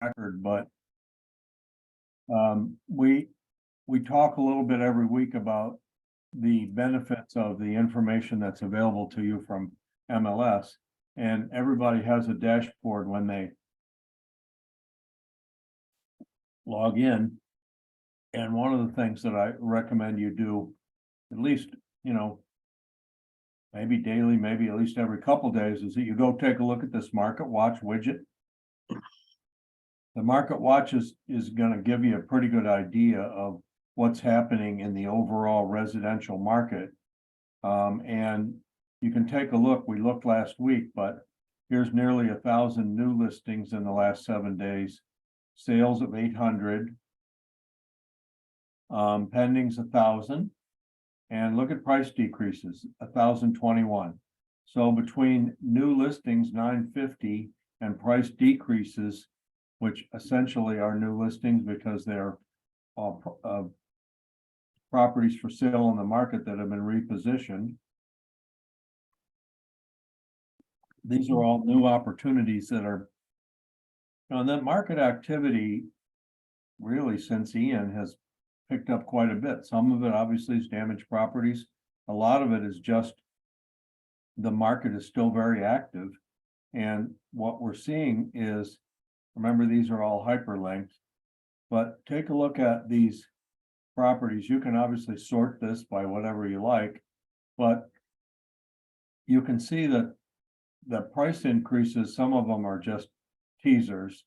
record, but we talk a little bit every week about the benefits of the information that's available to you from MLS, and everybody has a dashboard when they log in. And one of the things that I recommend you do, at least, maybe daily, maybe at least every couple days, is that you go take a look at this Market Watch widget. The Market Watch is going to give you a pretty good idea of what's happening in the overall residential market. And you can take a look. We looked last week, but here's nearly 1,000 new listings in the last 7 days. Sales of 800. Pendings 1,000. And look at price decreases, 1,021. So between new listings 950 and price decreases, which essentially are new listings because they're properties for sale in the market that have been repositioned. These are all new opportunities that are, and that market activity really since Ian has picked up quite a bit. Some of it obviously is damaged properties. A lot of it is just the market is still very active. And what we're seeing is, remember, these are all hyperlinked, but take a look at these properties. You can obviously sort this by whatever you like, but you can see that the price increases, some of them are just teasers,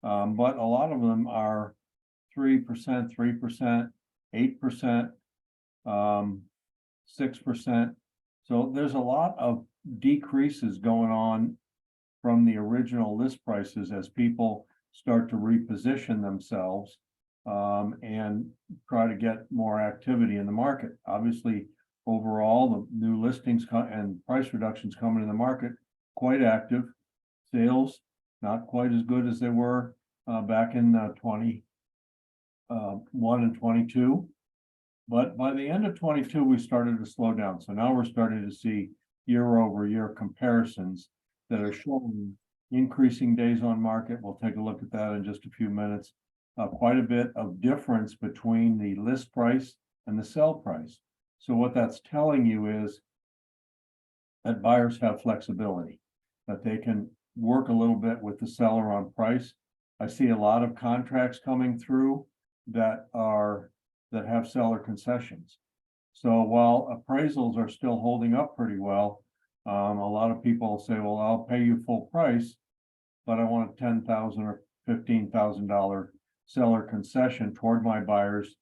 but a lot of them are 3%, 3%, 8%, 6%. So there's a lot of decreases going on from the original list prices as people start to reposition themselves and try to get more activity in the market. Obviously, overall, the new listings and price reductions coming in the market, quite active. Sales, not quite as good as they were back in 21 and 22. But by the end of 22, we started to slow down. So now we're starting to see year-over-year comparisons that are showing increasing days on market. We'll take a look at that in just a few minutes. Quite a bit of difference between the list price and the sell price. So what that's telling you is that buyers have flexibility, that they can work a little bit with the seller on price. I see a lot of contracts coming through that have seller concessions. So while appraisals are still holding up pretty well, a lot of people say, well, I'll pay you full price, but I want a $10,000 or $15,000 seller concession toward my buyer's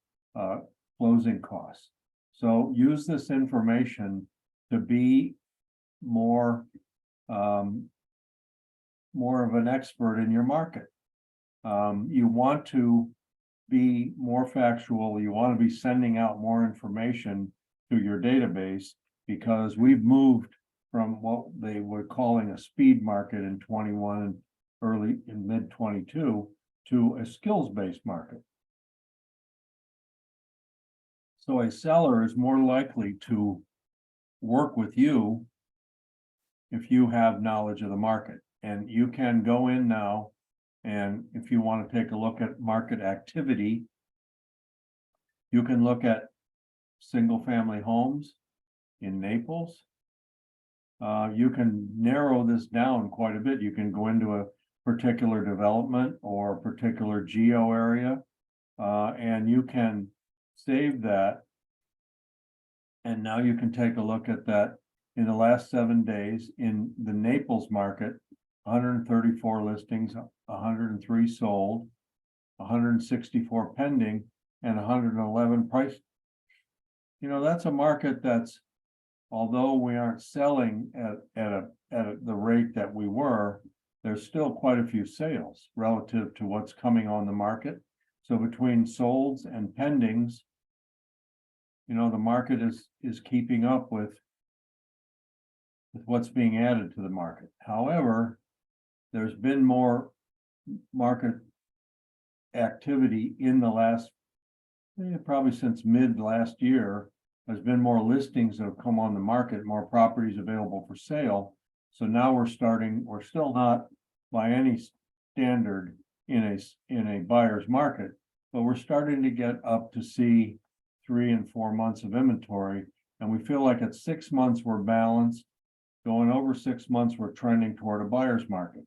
closing costs. So use this information to be more of an expert in your market. You want to be more factual. You want to be sending out more information to your database, because we've moved from what they were calling a speed market in 21 and early in mid 22 to a skills-based market. So a seller is more likely to work with you if you have knowledge of the market. And you can go in now, and if you want to take a look at market activity, you can look at single-family homes in Naples. You can narrow this down quite a bit. You can go into a particular development or a particular geo area, and you can save that. And now you can take a look at that in the last 7 days in the Naples market. 134 listings, 103 sold, 164 pending, and 111 price. That's a market that's, although we aren't selling at the rate that we were, there's still quite a few sales relative to what's coming on the market. So between solds and pendings, the market is keeping up with what's being added to the market. However, there's been more market activity in the last, probably since mid last year. There's been more listings that have come on the market, more properties available for sale. So now we're still not by any standard in a buyer's market, but we're starting to get up to see 3 and 4 months of inventory. And we feel like at 6 months, we're balanced. Going over 6 months, we're trending toward a buyer's market.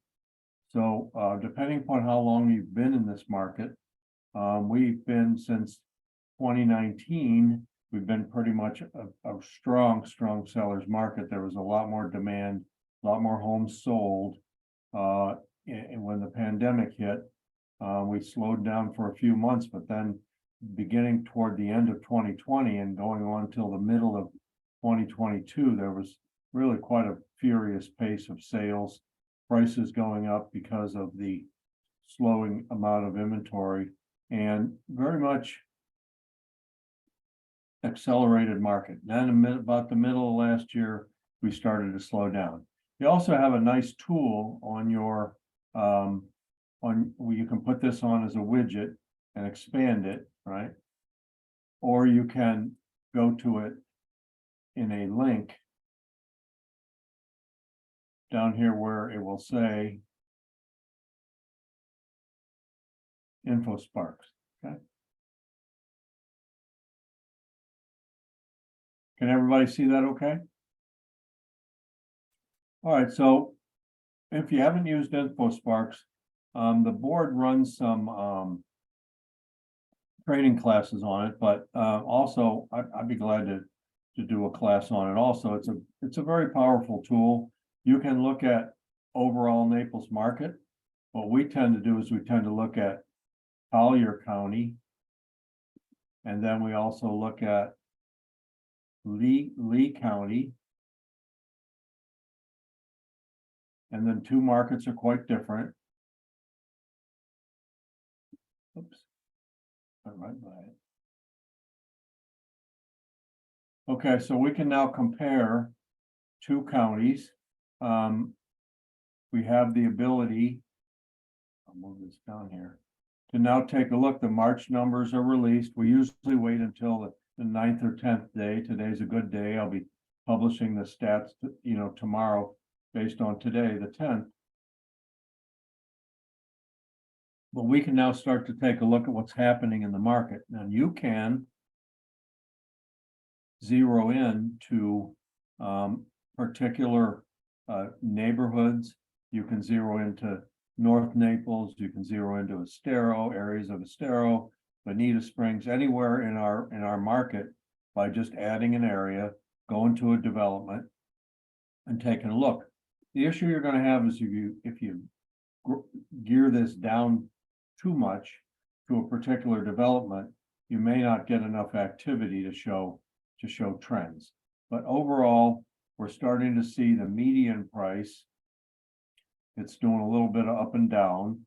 So depending upon how long you've been in this market, we've been since 2019, we've been pretty much a strong seller's market. There was a lot more demand, a lot more homes sold. And when the pandemic hit, we slowed down for a few months, but then beginning toward the end of 2020 and going on till the middle of 2022, there was really quite a furious pace of sales, prices going up because of the slowing amount of inventory, and very much accelerated market. Then about the middle of last year, we started to slow down. You also have a nice tool on your where you can put this on as a widget and expand it, right? Or you can go to it in a link down here where it will say InfoSparks. Okay. Can everybody see that okay? All right, so if you haven't used InfoSparks, the board runs some training classes on it, but also I'd be glad to do a class on it also. It's a very powerful tool. You can look at overall Naples market. What we tend to do is we tend to look at Collier County, and then we also look at Lee County. And then two markets are quite different. Oops. Went right by it. Okay, so we can now compare two counties. We have the ability, I'll move this down here, to now take a look. The March numbers are released. We usually wait until the 9th or 10th day. Today's a good day. I'll be publishing the stats, tomorrow based on today, the 10th. But we can now start to take a look at what's happening in the market. And you can zero in to particular neighborhoods. You can zero into North Naples. You can zero into Estero, areas of Estero, Bonita Springs, anywhere in our market by just adding an area, going to a development, and taking a look. The issue you're going to have is if you gear this down too much to a particular development, you may not get enough activity to show trends. But overall, we're starting to see the median price. It's doing a little bit of up and down,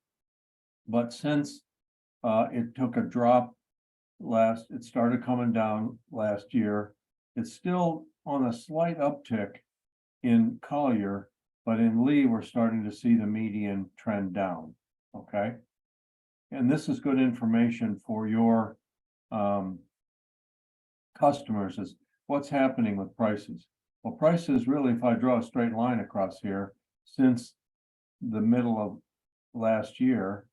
but since it took a drop it started coming down last year. It's still on a slight uptick in Collier, but in Lee, we're starting to see the median trend down. Okay. And this is good information for your customers, is what's happening with prices. Well, prices really, if I draw a straight line across here, since the middle of last year,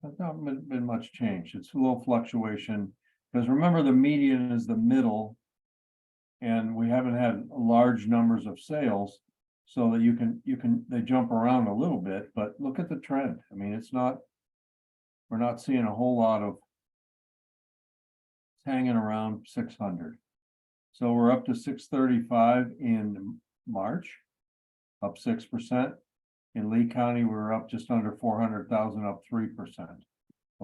there's not been much change. It's a little fluctuation, because remember, the median is the middle, and we haven't had large numbers of sales, so that they jump around a little bit, but look at the trend. I mean, we're not seeing a whole lot of hanging around 600. So we're up to 635 in March, up 6%. In Lee County, we're up just under 400,000, up 3%.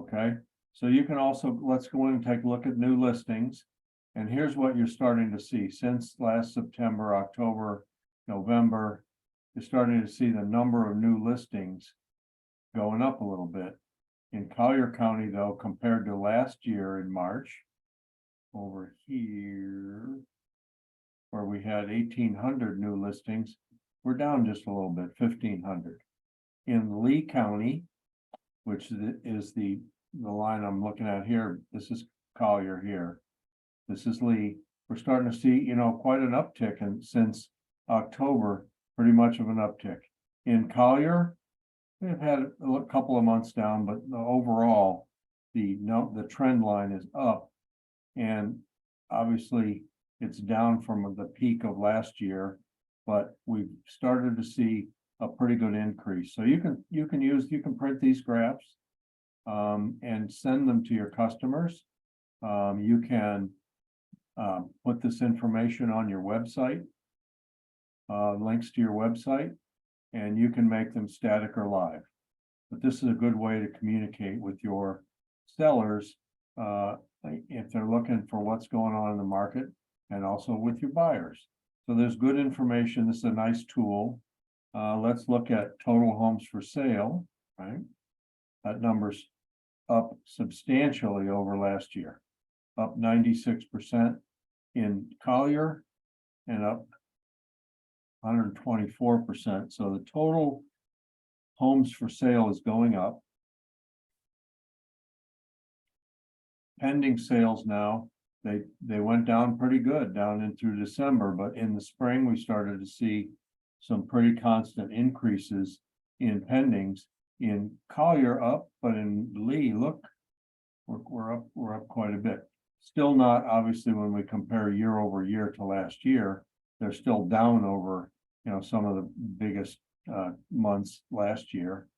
Okay, so you can also, let's go in and take a look at new listings. And here's what you're starting to see since last September, October, November. You're starting to see the number of new listings going up a little bit. In Collier County, though, compared to last year in March, over here, where we had 1,800 new listings, we're down just a little bit, 1,500. In Lee County, which is the line I'm looking at here, this is Collier here. This is Lee. We're starting to see, quite an uptick, and since October, pretty much of an uptick. In Collier, we've had a couple of months down, but overall, the trend line is up. And obviously, it's down from the peak of last year, but we've started to see a pretty good increase. So you can print these graphs and send them to your customers. You can put this information on your website, links to your website, and you can make them static or live. But this is a good way to communicate with your sellers if they're looking for what's going on in the market, and also with your buyers. So there's good information. This is a nice tool. Let's look at total homes for sale, right? That number's up substantially over last year, up 96% in Collier and up 124%. So the total homes for sale is going up. Pending sales now, they went down pretty good down in through December, but in the spring we started to see some pretty constant increases in pendings. In Collier up, but in Lee, look, we're up quite a bit. Still not, obviously, when we compare year over year to last year, they're still down over, some of the biggest months last year,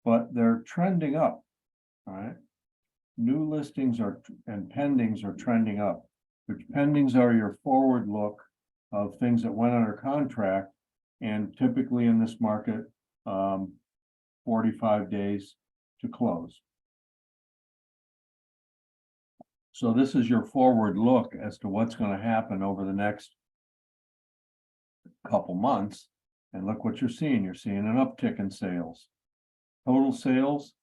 but they're trending up. All right. New listings and pendings are trending up, which pendings are your forward look of things that went under contract, and typically in this market, 45 days to close. So this is your forward look as to what's going to happen over the next couple months. And look what you're seeing. You're seeing an uptick in sales. Total sales,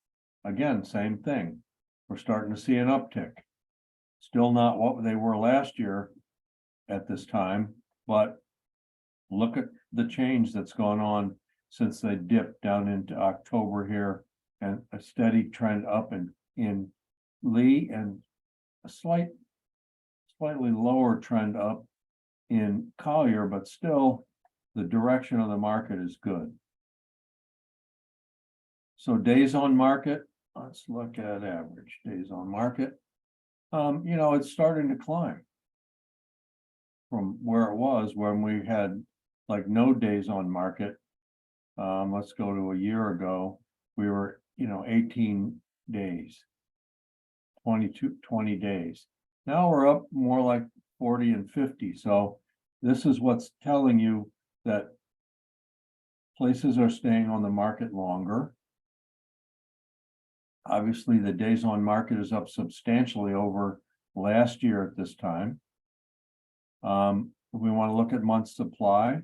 again, same thing. We're starting to see an uptick. Still not what they were last year at this time, but look at the change that's gone on since they dipped down into October here, and a steady trend up in Lee, and a slightly lower trend up in Collier, but still the direction of the market is good. So days on market, let's look at average days on market. It's starting to climb from where it was when we had like no days on market. Let's go to a year ago. We were, 18 days, 20 days. Now we're up more like 40 and 50. So this is what's telling you that places are staying on the market longer. Obviously, the days on market is up substantially over last year at this time. If we want to look at month supply,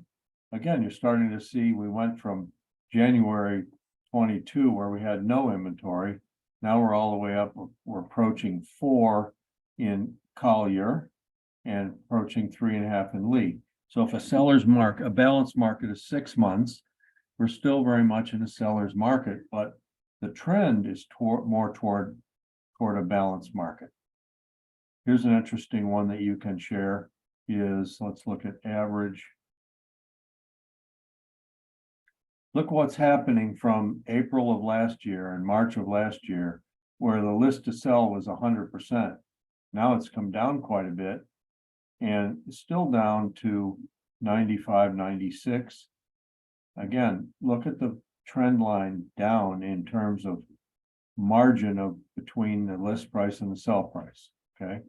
again, you're starting to see we went from January 22, where we had no inventory. Now we're all the way up. We're approaching 4 in Collier and approaching 3.5 in Lee. So if a balanced market is 6 months, we're still very much in a seller's market, but the trend is more toward a balanced market. Here's an interesting one that you can share is, let's look at average. Look what's happening from April of last year and March of last year, where the list to sell was 100%. Now it's come down quite a bit and still down to 95, 96. Again, look at the trend line down in terms of margin of between the list price and the sell price. Okay.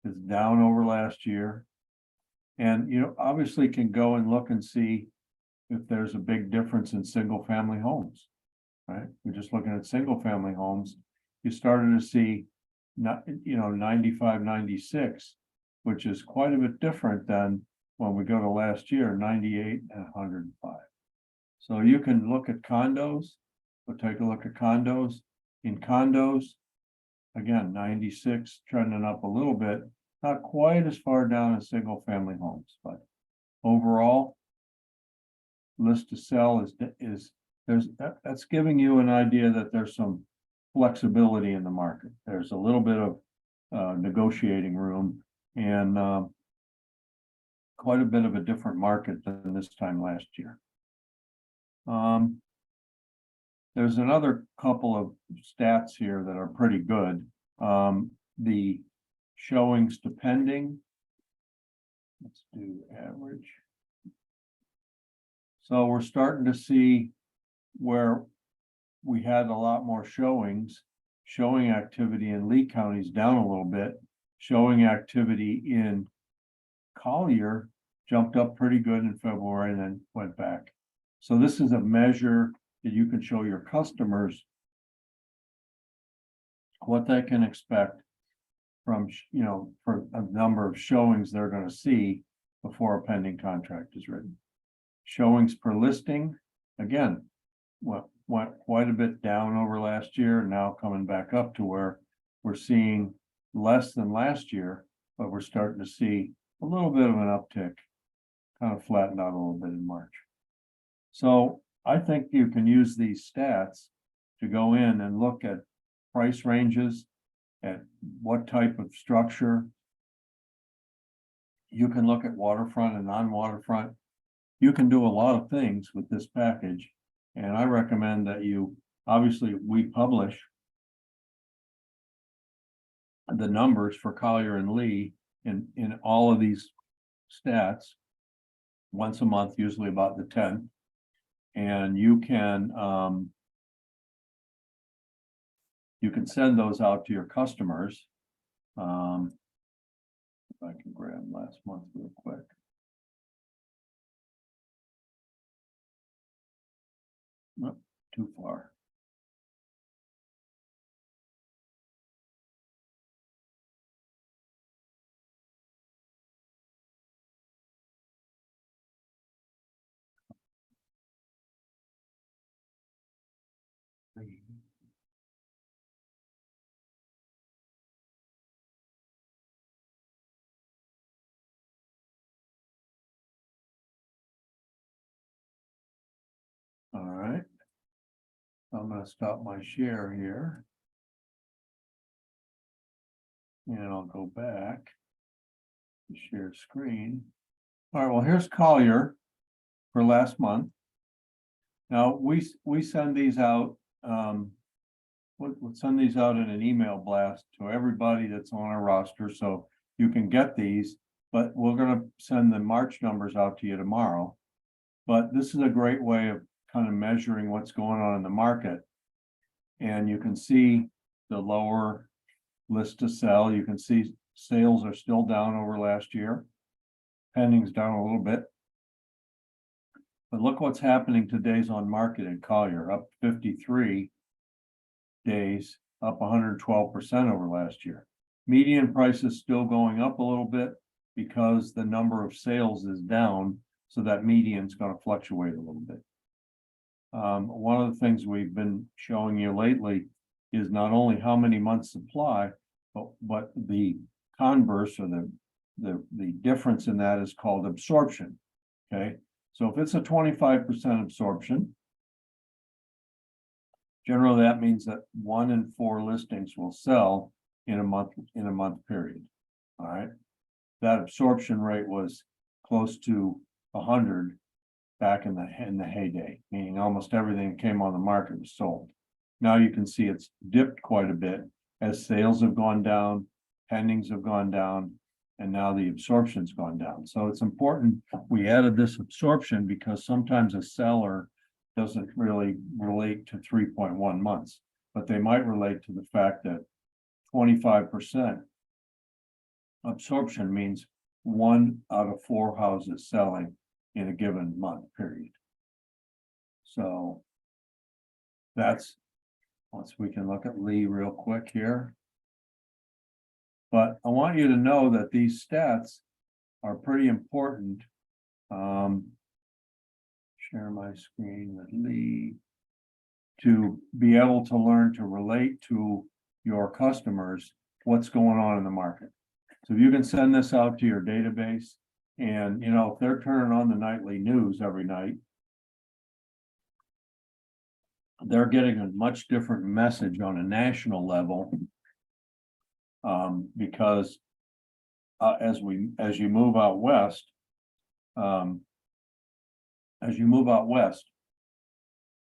It's down over last year. And obviously can go and look and see if there's a big difference in single family homes, right? We're just looking at single family homes. You started to see 95, 96, which is quite a bit different than when we go to last year, 98 and 105. So you can look at condos. We'll take a look at condos. In condos, again, 96 trending up a little bit, not quite as far down as single family homes, but overall, list to sell that's giving you an idea that there's some flexibility in the market. There's a little bit of negotiating room, and quite a bit of a different market than this time last year. There's another couple of stats here that are pretty good. The showings to pending. Let's do average. So we're starting to see where we had a lot more showings. Showing activity in Lee County is down a little bit. Showing activity in Collier jumped up pretty good in February and then went back. So this is a measure that you can show your customers what they can expect from, you know, for a number of showings they're going to see before a pending contract is written. Showings per listing, again, went quite a bit down over last year, now coming back up to where we're seeing less than last year, but we're starting to see a little bit of an uptick, kind of flattened out a little bit in March. So I think you can use these stats to go in and look at price ranges, at what type of structure. You can look at waterfront and non-waterfront. You can do a lot of things with this package. And I recommend that you, obviously, we publish the numbers for Collier and Lee in all of these stats once a month, usually about the 10th. And you can send those out to your customers. If I can grab last month real quick. Nope, too far. All right. I'm going to stop my share here. And I'll go back to share screen. All right, well, here's Collier for last month. Now we send these out, we'll send these out in an email blast to everybody that's on our roster, so you can get these, but we're gonna send the March numbers out to you tomorrow. But this is a great way of kind of measuring what's going on in the market. And you can see the lower list to sell. You can see sales are still down over last year. Pending's down a little bit. But look what's happening to days on market in Collier, up 53 days, up 112% over last year. Median price is still going up a little bit because the number of sales is down, so that median is going to fluctuate a little bit. One of the things we've been showing you lately is not only how many months supply, but the converse, or the difference in that is called absorption. Okay, so if it's a 25% absorption, generally that means that 1 in 4 listings will sell in a month period. All right, that absorption rate was close to 100 back in the heyday, meaning almost everything that came on the market was sold. Now you can see it's dipped quite a bit as sales have gone down, pendings have gone down, and now the absorption's gone down. So it's important we added this absorption because sometimes a seller doesn't really relate to 3.1 months, but they might relate to the fact that 25% absorption means 1 out of 4 houses selling in a given month period. So that's, once we can look at Lee real quick here. But I want you to know that these stats are pretty important. Share my screen with Lee to be able to learn to relate to your customers what's going on in the market. So if you can send this out to your database, and you know, if they're turning on the nightly news every night, they're getting a much different message on a national level, because as you move out west,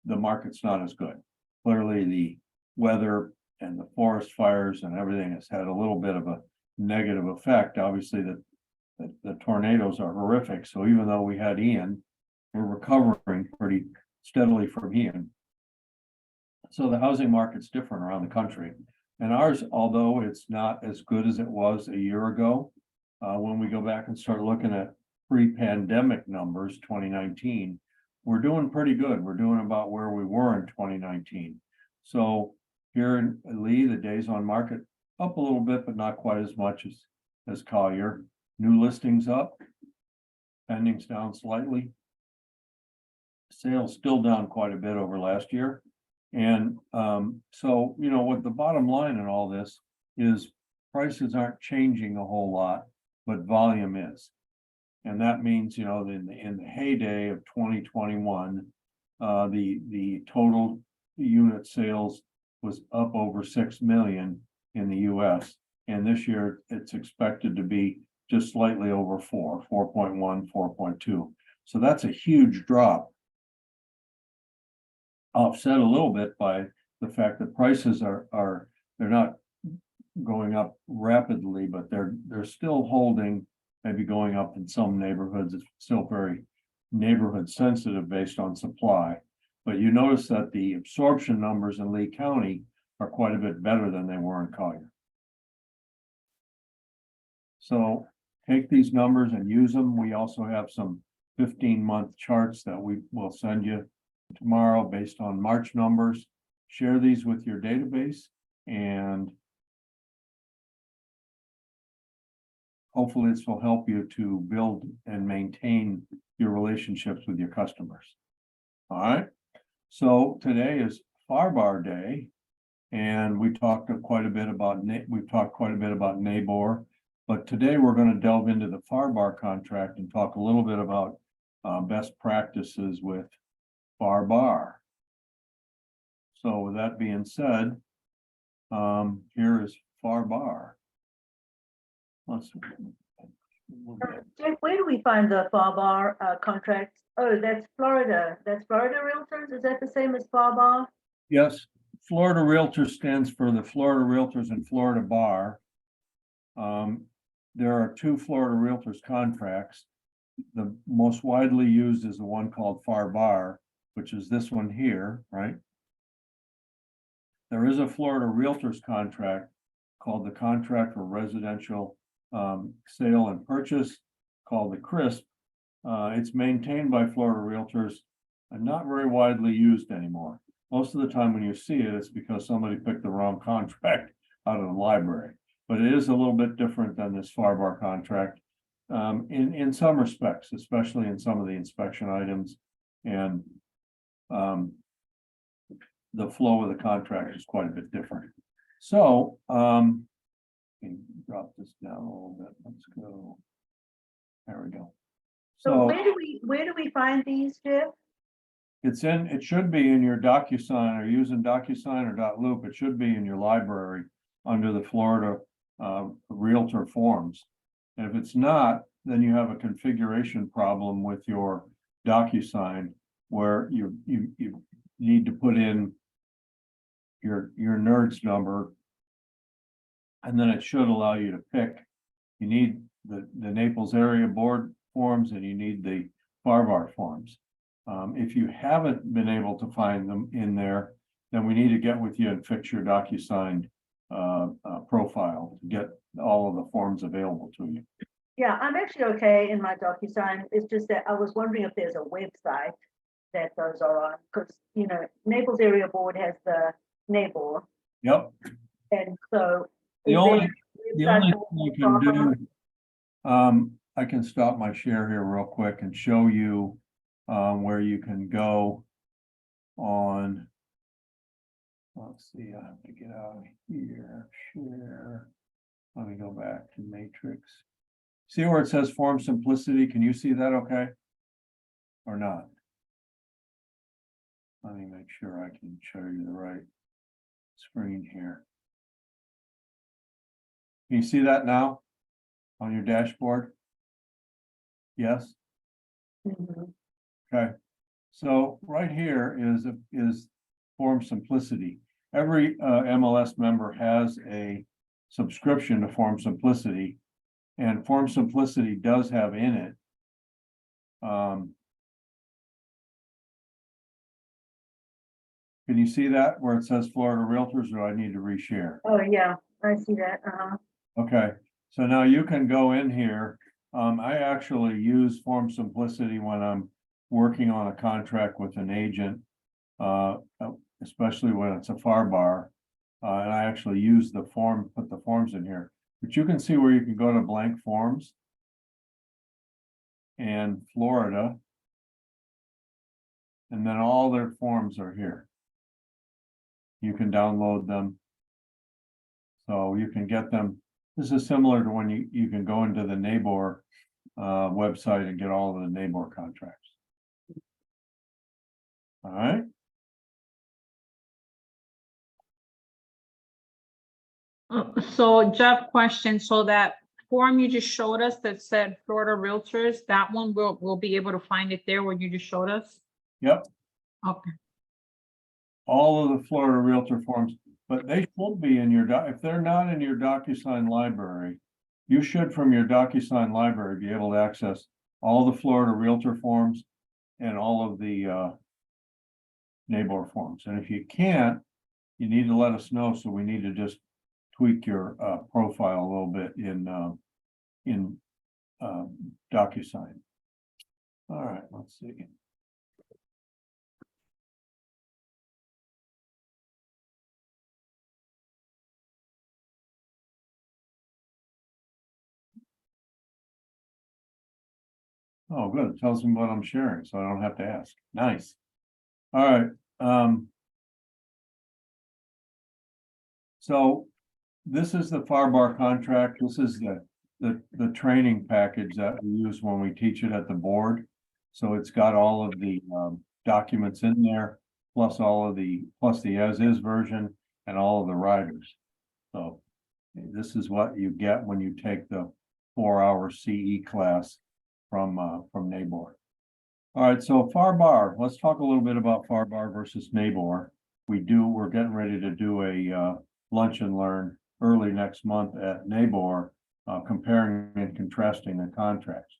the market's not as good. clearly the weather and the forest fires and everything has had a little bit of a negative effect. Obviously, the tornadoes are horrific. So even though we had Ian, we're recovering pretty steadily from Ian. So the housing market's different around the country. And ours, although it's not as good as it was a year ago, when we go back and start looking at pre-pandemic numbers, 2019, we're doing pretty good. We're doing about where we were in 2019. So here in Lee, the days on market up a little bit, but not quite as much as Collier. New listings up, pendings down slightly. Sales still down quite a bit over last year. And so, you know, what the bottom line in all this is prices aren't changing a whole lot, but volume is. And that means, you know, in the heyday of 2021, the total unit sales was up over 6 million in the US. And this year it's expected to be just slightly over 4.1, 4.2. So that's a huge drop. Offset a little bit by the fact that prices they're not going up rapidly, but they're still holding, maybe going up in some neighborhoods. It's still very neighborhood sensitive based on supply. But you notice that the absorption numbers in Lee County are quite a bit better than they were in Collier. So take these numbers and use them. We also have some 15-month charts that we will send you tomorrow based on March numbers. Share these with your database and hopefully this will help you to build and maintain your relationships with your customers. All right. So today is FARBAR Day, and we talked quite a bit about NABOR, but today we're going to delve into the FARBAR contract and talk a little bit about best practices with FARBAR. So with that being said, here is FARBAR. Jeff, where do we find the FARBAR contracts? Oh, that's Florida. That's Florida Realtors. Is that the same as FARBAR? Yes, Florida Realtors stands for the Florida Realtors and Florida Bar. There are two Florida Realtors contracts. The most widely used is the one called FARBAR, which is this one here, right? There is a Florida Realtors contract called the Contract for Residential Sale and Purchase, called the CRISP. It's maintained by Florida Realtors and not very widely used anymore. Most of the time when you see it, it's because somebody picked the wrong contract out of the library. But it is a little bit different than this FARBAR contract in some respects, especially in some of the inspection items, and the flow of the contract is quite a bit different. So let me drop this down a little bit. Let's go. There we go. So where do we find these, Jeff? It should be in your DocuSign, or using DocuSign or .loop. It should be in your library under the Florida Realtor forms. And if it's not, then you have a configuration problem with your DocuSign where you need to put in your NERDS number, and then it should allow you to pick. You need the Naples area board forms, and you need the FARBAR forms. If you haven't been able to find them in there, then we need to get with you and fix your DocuSign profile to get all of the forms available to you. Yeah, I'm actually okay in my DocuSign. It's just that I was wondering if there's a website that those are on, because, you know, Naples area board has the NABOR. Yep. And so The only thing you can do, I can stop my share here real quick and show you where you can go on. Let's see, I have to get out of here, share. Let me go back to Matrix. See where it says Form Simplicity? Can you see that okay? Or not? Let me make sure I can show you the right screen here. Can you see that now on your dashboard? Yes? Mm-hmm. Okay. So right here is Form Simplicity. Every MLS member has a subscription to Form Simplicity. And Form Simplicity does have in it. Can you see that where it says Florida Realtors, or do I need to reshare? Oh, yeah, I see that. Okay, so now you can go in here. I actually use Form Simplicity when I'm working on a contract with an agent. Especially when it's a FAR bar. And I actually use the form, put the forms in here, but you can see where you can go to blank forms. And Florida. And then all their forms are here. You can download them. So you can get them. This is similar to when you can go into the NABOR website and get all of the NABOR contracts. All right. So Jeff, question, so that form you just showed us that said Florida Realtors, that one we'll be able to find it there where you just showed us? Yep. Okay, All of the Florida Realtor forms, but they should be in your if they're not in your DocuSign library, you should from your DocuSign library be able to access all the Florida Realtor forms and all of the NABOR forms. And if you can't, you need to let us know. So we need to just tweak your profile a little bit in DocuSign. All right, let's see. Oh, good. It tells me what I'm sharing, so I don't have to ask. Nice. All right. So this is the FAR bar contract. This is the training package that we use when we teach it at the board. So it's got all of the documents in there, plus the as-is version and all of the riders. So this is what you get when you take the 4-hour CE class from NABOR. All right, so FAR bar. Let's talk a little bit about FAR bar versus NABOR. We're getting ready to do a lunch and learn early next month at NABOR, comparing and contrasting the contracts.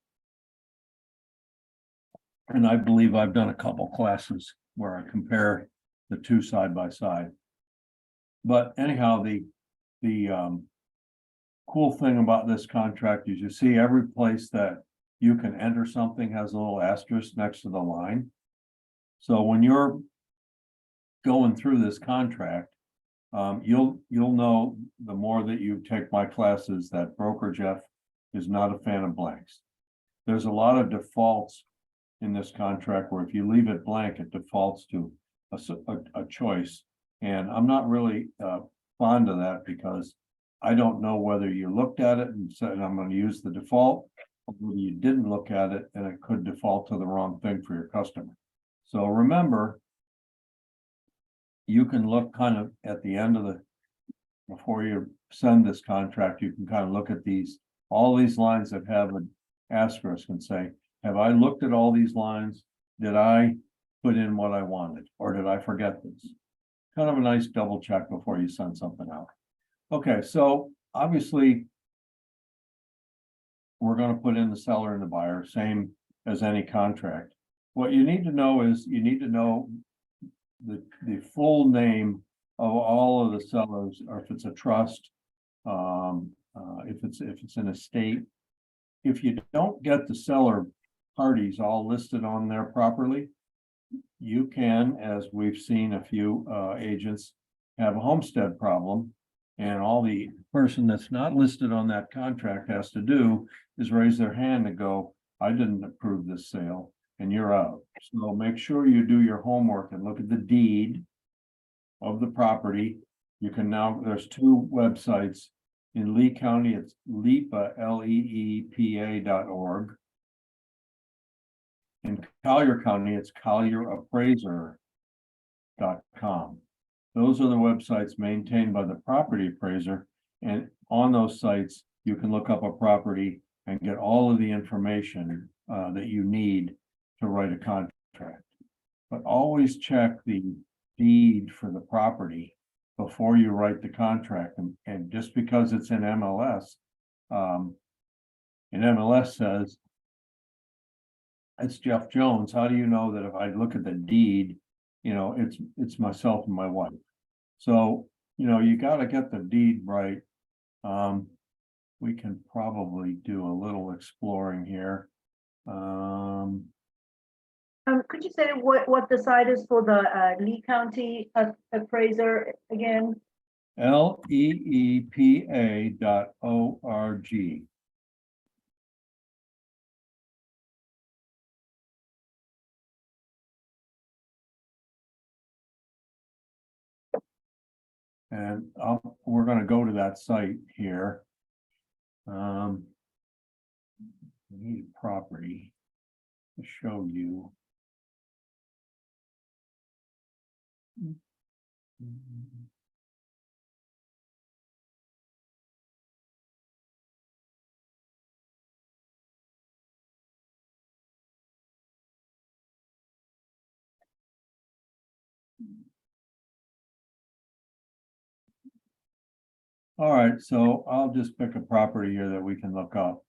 And I believe I've done a couple classes where I compare the two side by side. But anyhow, the cool thing about this contract is you see every place that you can enter something has a little asterisk next to the line. So when you're going through this contract, you'll know the more that you take my classes that Broker Jeff is not a fan of blanks. There's a lot of defaults in this contract where if you leave it blank, it defaults to a choice. And I'm not really fond of that because I don't know whether you looked at it and said, I'm going to use the default, or whether you didn't look at it and it could default to the wrong thing for your customer. So remember, you can look kind of at the end of before you send this contract, you can kind of look at all these lines that have an asterisk and say, have I looked at all these lines? Did I put in what I wanted, or did I forget this? Kind of a nice double check before you send something out. Okay, so obviously we're going to put in the seller and the buyer, same as any contract. What you need to know is you need to know the full name of all of the sellers, or if it's a trust, if it's an estate. If you don't get the seller parties all listed on there properly, you can, as we've seen a few agents, have a homestead problem. And all the person that's not listed on that contract has to do is raise their hand and go, I didn't approve this sale, and you're out. So make sure you do your homework and look at the deed of the property. You can now, there's two websites. In Lee County, it's LEPA, LEEPA.org. In Collier County, it's collierappraiser.com. Those are the websites maintained by the property appraiser. And on those sites, you can look up a property and get all of the information that you need to write a contract. But always check the deed for the property before you write the contract, and just because it's in MLS, and MLS says it's Jeff Jones, how do you know that if I look at the deed, you know, it's myself and my wife? So, you know, you gotta get the deed right. We can probably do a little exploring here. Could you say what the site is for the Lee County appraiser again? LEEPA.org. And we're gonna go to that site here. We need a property to show you. All right, so I'll just pick a property here that we can look up.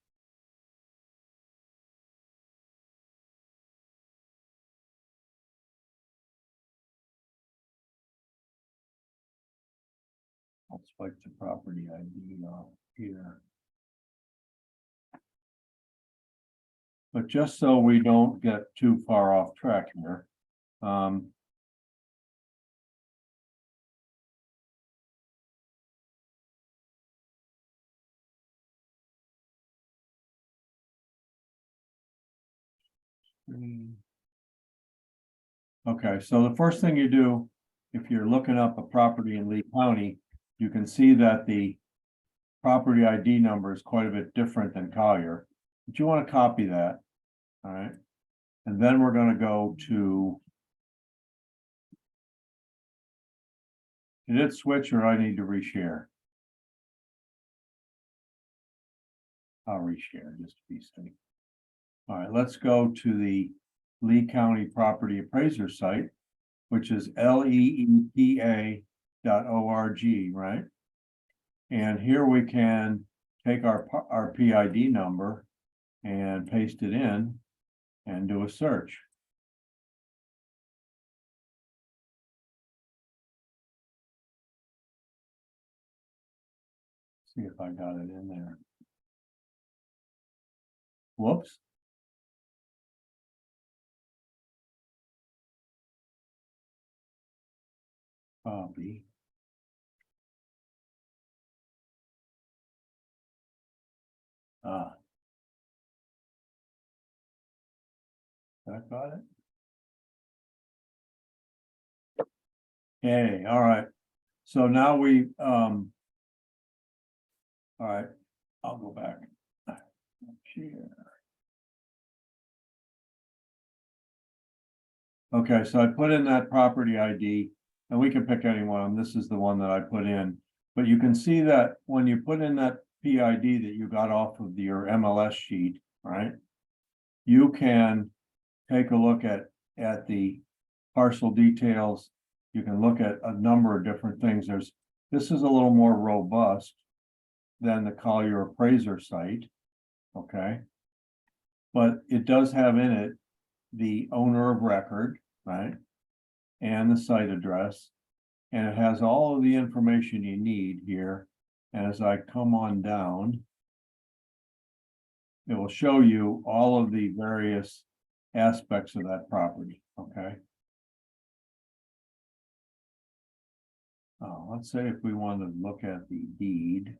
I'll spike the property ID off here. But just so we don't get too far off track here, okay, so the first thing you do, if you're looking up a property in Lee County, you can see that the property ID number is quite a bit different than Collier, but you want to copy that. All right. And then we're going to go to. Did it switch or I need to reshare? I'll reshare just to be safe. All right, let's go to the Lee County Property Appraiser site, which is LEEPA.org, right? And here we can take our PID number and paste it in and do a search. See if I got it in there. Whoops. Copy. That got it. Okay, all right. So now we all right, I'll go back. Share. Okay, so I put in that property ID and we can pick any one. This is the one that I put in. But you can see that when you put in that PID that you got off of your MLS sheet, right? You can take a look at the parcel details. You can look at a number of different things. This is a little more robust than the Collier Appraiser site, okay? But it does have in it the owner of record, right? And the site address. And it has all of the information you need here. And as I come on down, it will show you all of the various aspects of that property, okay? Let's say if we want to look at the deed.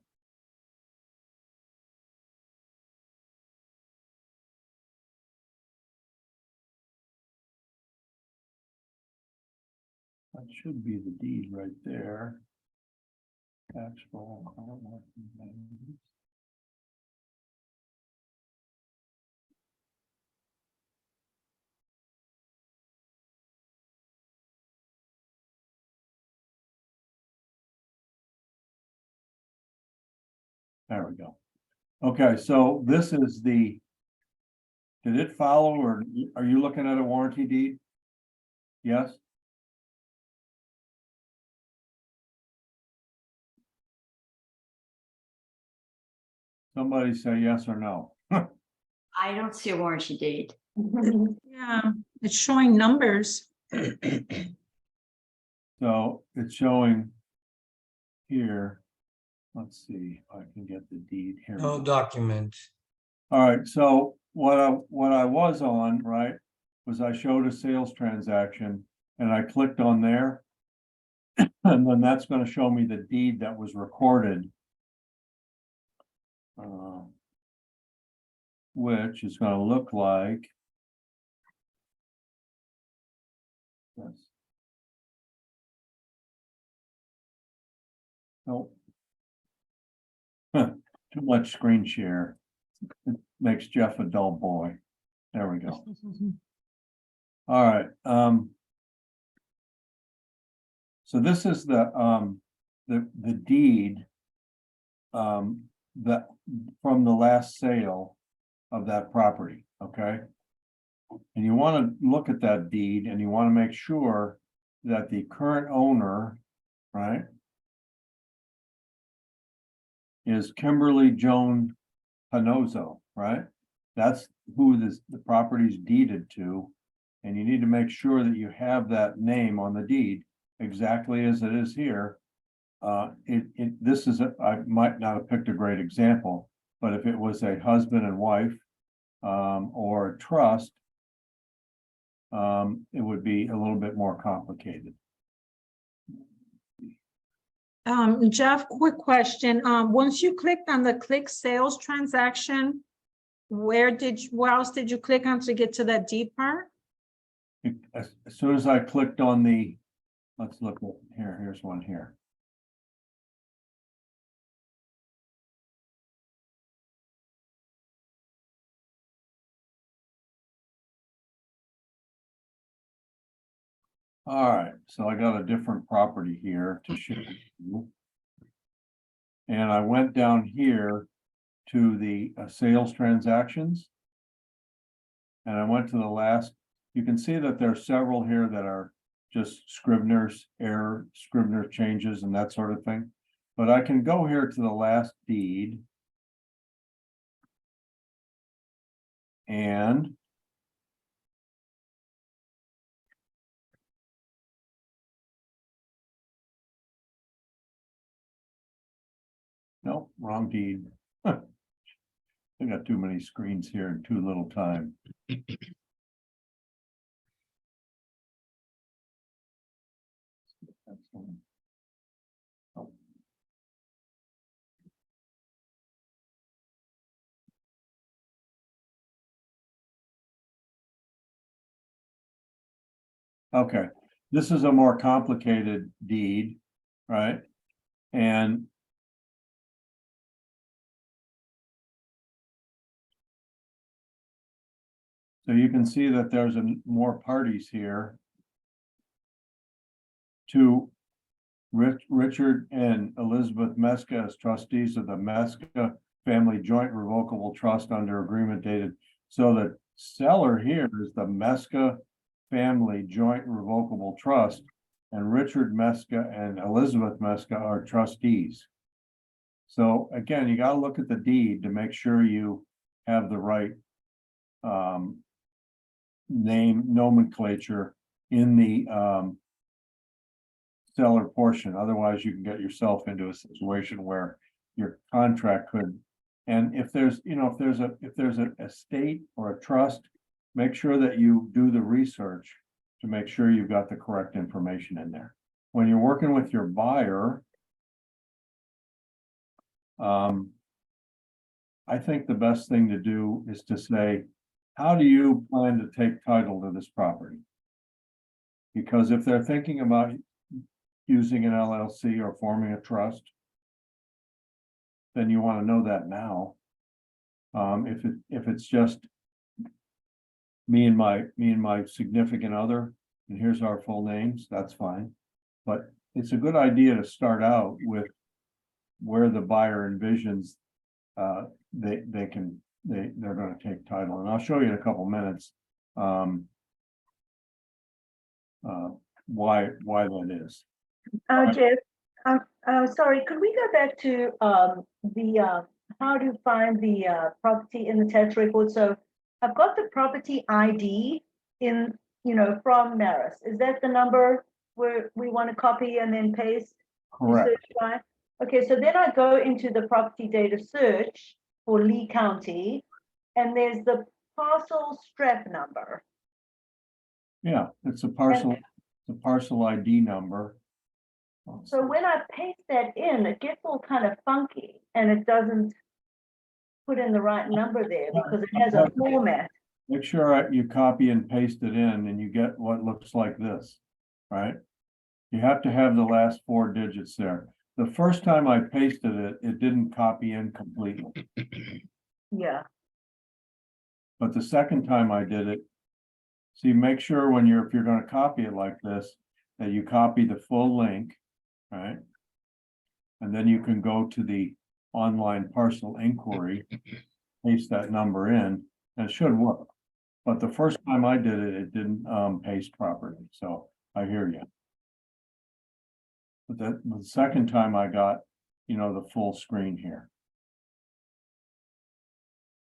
That should be the deed right there. Actual. There we go. Okay, so this is the. Did it follow or are you looking at a warranty deed? Yes? Somebody say yes or no. I don't see a warranty deed. Yeah, it's showing numbers. So it's showing here. Let's see if I can get the deed here. we No go. document. All right, so what I was on, right, was I showed a sales transaction and I clicked on there. And then that's gonna show me the deed that was recorded. Which is gonna look like. Yes. Nope. Huh, too much screen share. It makes Jeff a dull boy. There we go. All right, so this is the deed. That from the last sale of that property, okay? And you wanna look at that deed and you wanna make sure that the current owner, right? Is Kimberly Joan Panozo, right? That's who the property's deeded to. And you need to make sure that you have that name on the deed exactly as it is here. This is, I might not have picked a great example, but if it was a husband and wife, or a trust, it would be a little bit more complicated. Jeff, quick question. Once you clicked on the click sales transaction, where else did you click on to get to that deed part? As soon as I clicked on the, let's look at here, here's one here. All right, so I got a different property here to show you. And I went down here to the sales transactions. And I went to the last, you can see that there are several here that are just Scrivener's error, Scrivener changes and that sort of thing. But I can go here to the last deed. And nope, wrong deed. I got too many screens here and too little time. Oh. Okay, this is a more complicated deed, right? And so you can see that there's more parties here. To Richard and Elizabeth Meska as trustees of the Meska Family Joint Revocable Trust under agreement dated. So the seller here is the Meska Family Joint Revocable Trust, and Richard Meska and Elizabeth Meska are trustees. So again, you gotta look at the deed to make sure you have the right name nomenclature in the seller portion. Otherwise, you can get yourself into a situation where your contract could. And if there's, if there's a estate or a trust, make sure that you do the research to make sure you've got the correct information in there. When you're working with your buyer, I think the best thing to do is to say, how do you plan to take title to this property? Because if they're thinking about using an LLC or forming a trust, then you want to know that now. If it's just me and my significant other, and here's our full names, that's fine. But it's a good idea to start out with where the buyer envisions they're going to take title, and I'll show you in a couple minutes why that is. Jeff, sorry, could we go back to the how to find the property in the tax record. So I've got the property ID in, from Maris. Is that the number where we want to copy and then paste? the Correct. search by? Okay, so then I go into the property data search for Lee County, and there's the parcel strap number. Yeah, it's a parcel ID number. So when I paste that in, it gets all kind of funky and it doesn't put in the right number there because it has a format. Make sure you copy and paste it in and you get what looks like this, right? You have to have the last 4 digits there. The first time I pasted it, it didn't copy in completely. Yeah, But the second time I did it, see, make sure when if you're gonna copy it like this, that you copy the full link, right? And then you can go to the online parcel inquiry, paste that number in, and it should work. But the first time I did it, it didn't paste properly, so I hear you. But the second time I got, the full screen here.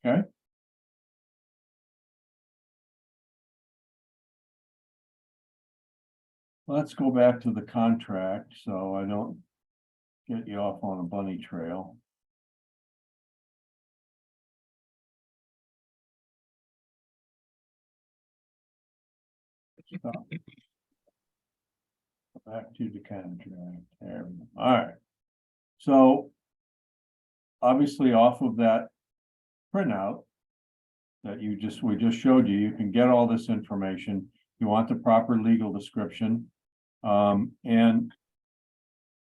Okay? Let's go back to the contract, so I don't get you off on a bunny trail. So, back to the contract. There we go. All right. So obviously off of that printout that we just showed you, you can get all this information. You want the proper legal description. And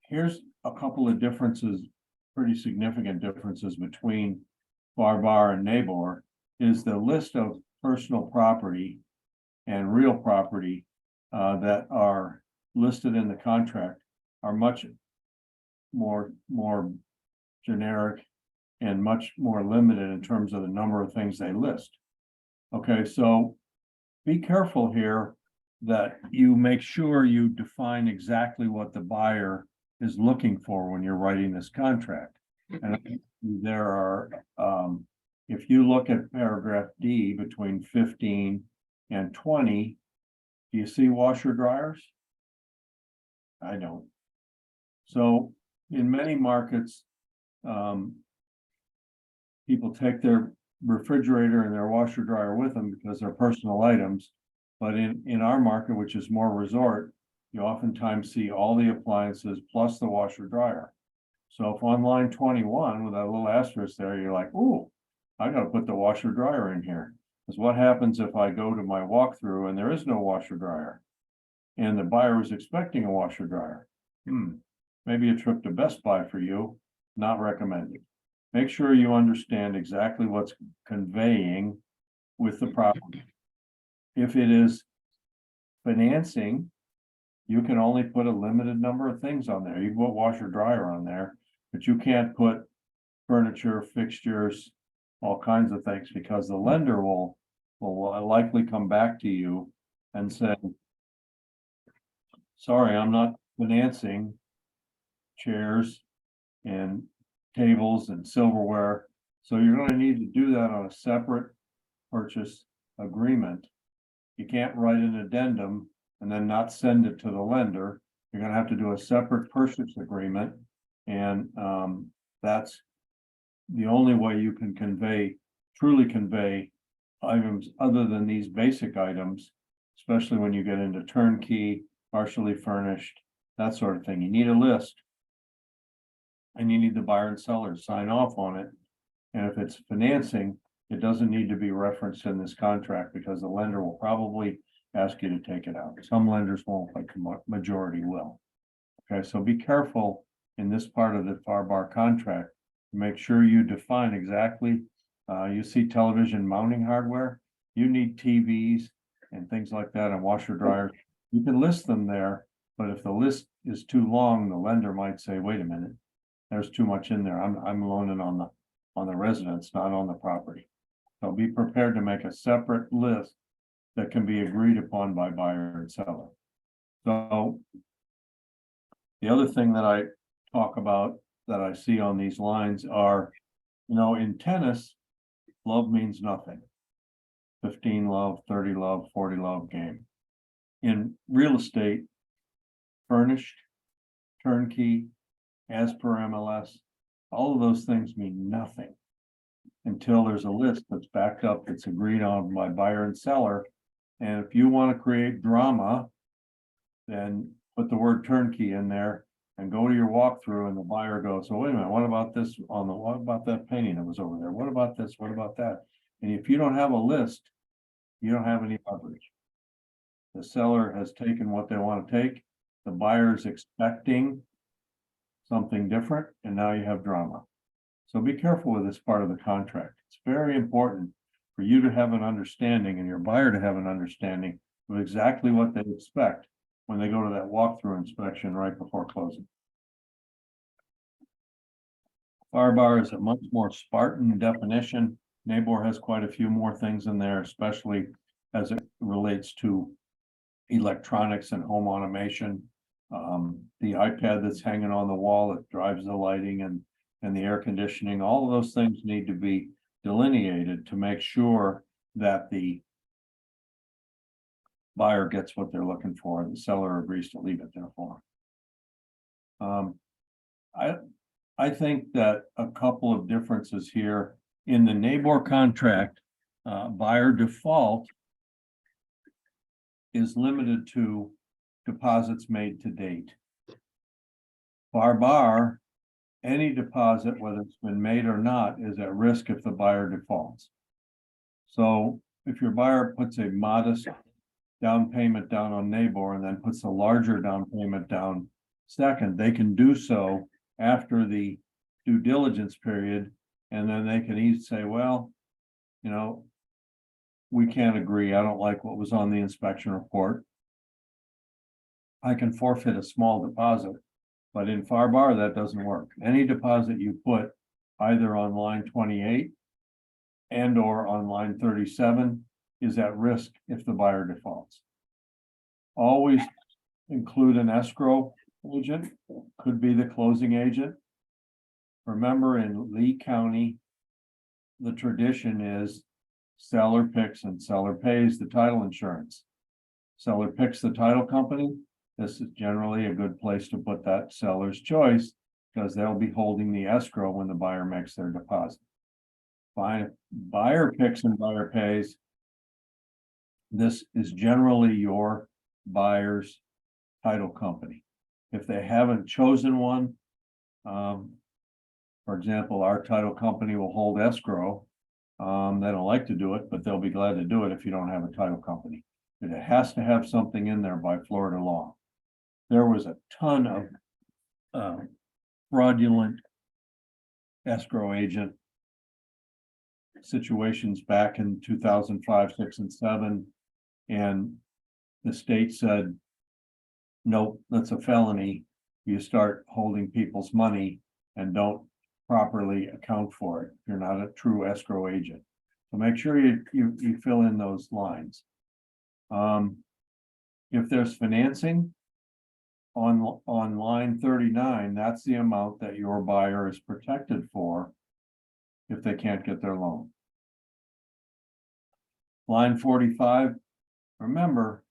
here's a couple of differences, pretty significant differences between Farbar and Nabor, is the list of personal property and real property that are listed in the contract are much more generic and much more limited in terms of the number of things they list. Okay, so be careful here that you make sure you define exactly what the buyer is looking for when you're writing this contract. And there are, if you look at paragraph D between 15 and 20, do you see washer dryers? I don't. So in many markets, people take their refrigerator and their washer dryer with them because they're personal items. But in our market, which is more resort, you oftentimes see all the appliances plus the washer dryer. So if on line 21 with that little asterisk there, you're like, ooh, I gotta put the washer dryer in here. Because what happens if I go to my walkthrough and there is no washer dryer? And the buyer was expecting a washer dryer. Maybe a trip to Best Buy for you, not recommended. Make sure you understand exactly what's conveying with the property. If it is financing, you can only put a limited number of things on there. You can put washer dryer on there, but you can't put furniture, fixtures, all kinds of things, because the lender will likely come back to you and say, sorry, I'm not financing chairs and tables and silverware. So you're going to need to do that on a separate purchase agreement. You can't write an addendum and then not send it to the lender. You're going to have to do a separate purchase agreement. And that's the only way you can truly convey items other than these basic items, especially when you get into turnkey, partially furnished, that sort of thing. You need a list. And you need the buyer and seller to sign off on it. And if it's financing, it doesn't need to be referenced in this contract because the lender will probably ask you to take it out. Some lenders won't, but majority will. Okay, so be careful in this part of the Farbar contract to make sure you define exactly. You see television mounting hardware, you need TVs and things like that and washer dryers. You can list them there, but if the list is too long, the lender might say, wait a minute. There's too much in there. I'm loaning on the residence, not on the property. So be prepared to make a separate list that can be agreed upon by buyer and seller. So the other thing that I talk about that I see on these lines are You know, in tennis, love means nothing. 15 love, 30 love, 40 love game. In real estate, furnished, turnkey, as per MLS, all of those things mean nothing until there's a list that's backed up, that's agreed on by buyer and seller. And if you want to create drama, then put the word turnkey in there and go to your walkthrough, and the buyer goes, so wait a minute, what about this on the, what about that painting that was over there? What about this? What about that? And if you don't have a list, you don't have any coverage. The seller has taken what they want to take, the buyer is expecting something different, and now you have drama. So be careful with this part of the contract. It's very important for you to have an understanding and your buyer to have an understanding of exactly what they expect when they go to that walkthrough inspection right before closing. Fire bar is a much more Spartan definition. Nabor has quite a few more things in there, especially as it relates to electronics and home automation. The iPad that's hanging on the wall that drives the lighting and the air conditioning, all of those things need to be delineated to make sure that the buyer gets what they're looking for and the seller agrees to leave it there for them. I think that a couple of differences here in the Nabor contract, buyer default is limited to deposits made to date. Bar, any deposit, whether it's been made or not, is at risk if the buyer defaults. So if your buyer puts a modest down payment down on Nabor and then puts a larger down payment down second, they can do so after the due diligence period. And then they can easily say, well, you know, we can't agree. I don't like what was on the inspection report. I can forfeit a small deposit, but in FAR/BAR, that doesn't work. Any deposit you put either on line 28 and or on line 37 is at risk if the buyer defaults. Always include an escrow agent, could be the closing agent. Remember, in Lee County, the tradition is seller picks and seller pays the title insurance. Seller picks the title company. This is generally a good place to put that seller's choice because they'll be holding the escrow when the buyer makes their deposit. Buyer picks and buyer pays. This is generally your buyer's title company. If they haven't chosen one, for example, our title company will hold escrow. They don't like to do it, but they'll be glad to do it if you don't have a title company. But it has to have something in there by Florida law. There was a ton of fraudulent escrow agent situations back in 2005, 6, and 7. And the state said, nope, that's a felony. You start holding people's money and don't properly account for it. You're not a true escrow agent. So make sure you fill in those lines. If there's financing on line 39, that's the amount that your buyer is protected for if they can't get their loan. Line 45, remember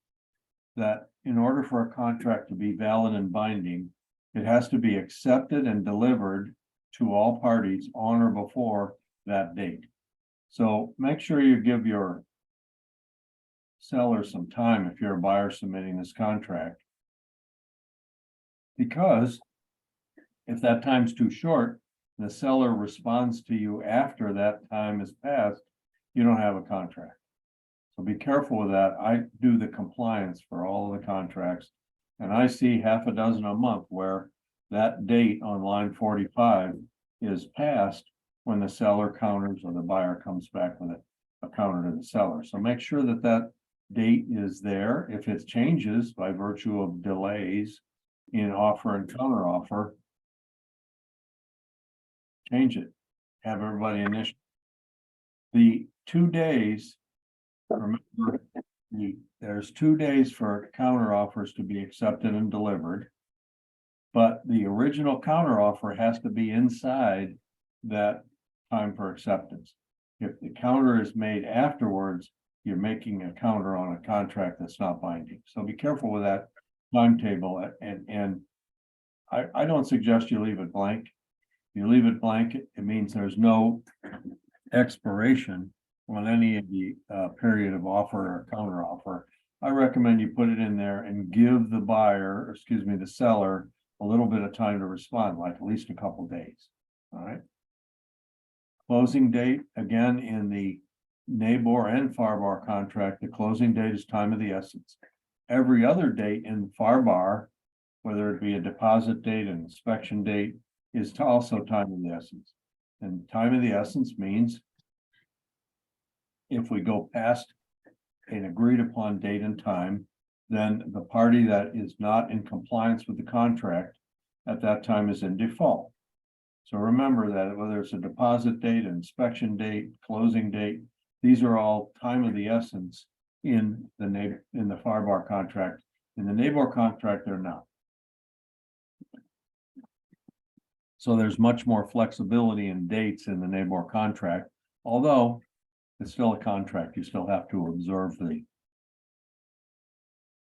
that in order for a contract to be valid and binding, it has to be accepted and delivered to all parties on or before that date. So make sure you give your seller some time if you're a buyer submitting this contract. Because if that time's too short, the seller responds to you after that time is passed, you don't have a contract. So be careful with that. I do the compliance for all of the contracts, and I see half a dozen a month where that date on line 45 is passed when the seller counters or the buyer comes back with a counter to the seller. So make sure that that date is there. If it changes by virtue of delays in offer and counter offer, change it. Have everybody initial. The 2 days, remember, there's 2 days for counter offers to be accepted and delivered. But the original counter offer has to be inside that time for acceptance. If the counter is made afterwards, you're making a counter on a contract that's not binding. So be careful with that timetable and I don't suggest you leave it blank. If you leave it blank, it means there's no expiration on any of the period of offer or counter offer. I recommend you put it in there and give the buyer, or excuse me, the seller, a little bit of time to respond, like at least a couple days. All right. Closing date, again, in the NABOR and FARBAR contract, the closing date is time of the essence. Every other date in FARBAR, whether it be a deposit date, an inspection date, is also time of the essence. And time of the essence means if we go past an agreed upon date and time, then the party that is not in compliance with the contract at that time is in default. So remember that whether it's a deposit date, inspection date, closing date, these are all time of the essence in the FARBAR contract. In the NABOR contract, they're not. So there's much more flexibility in dates in the NABOR contract, although it's still a contract, you still have to observe the.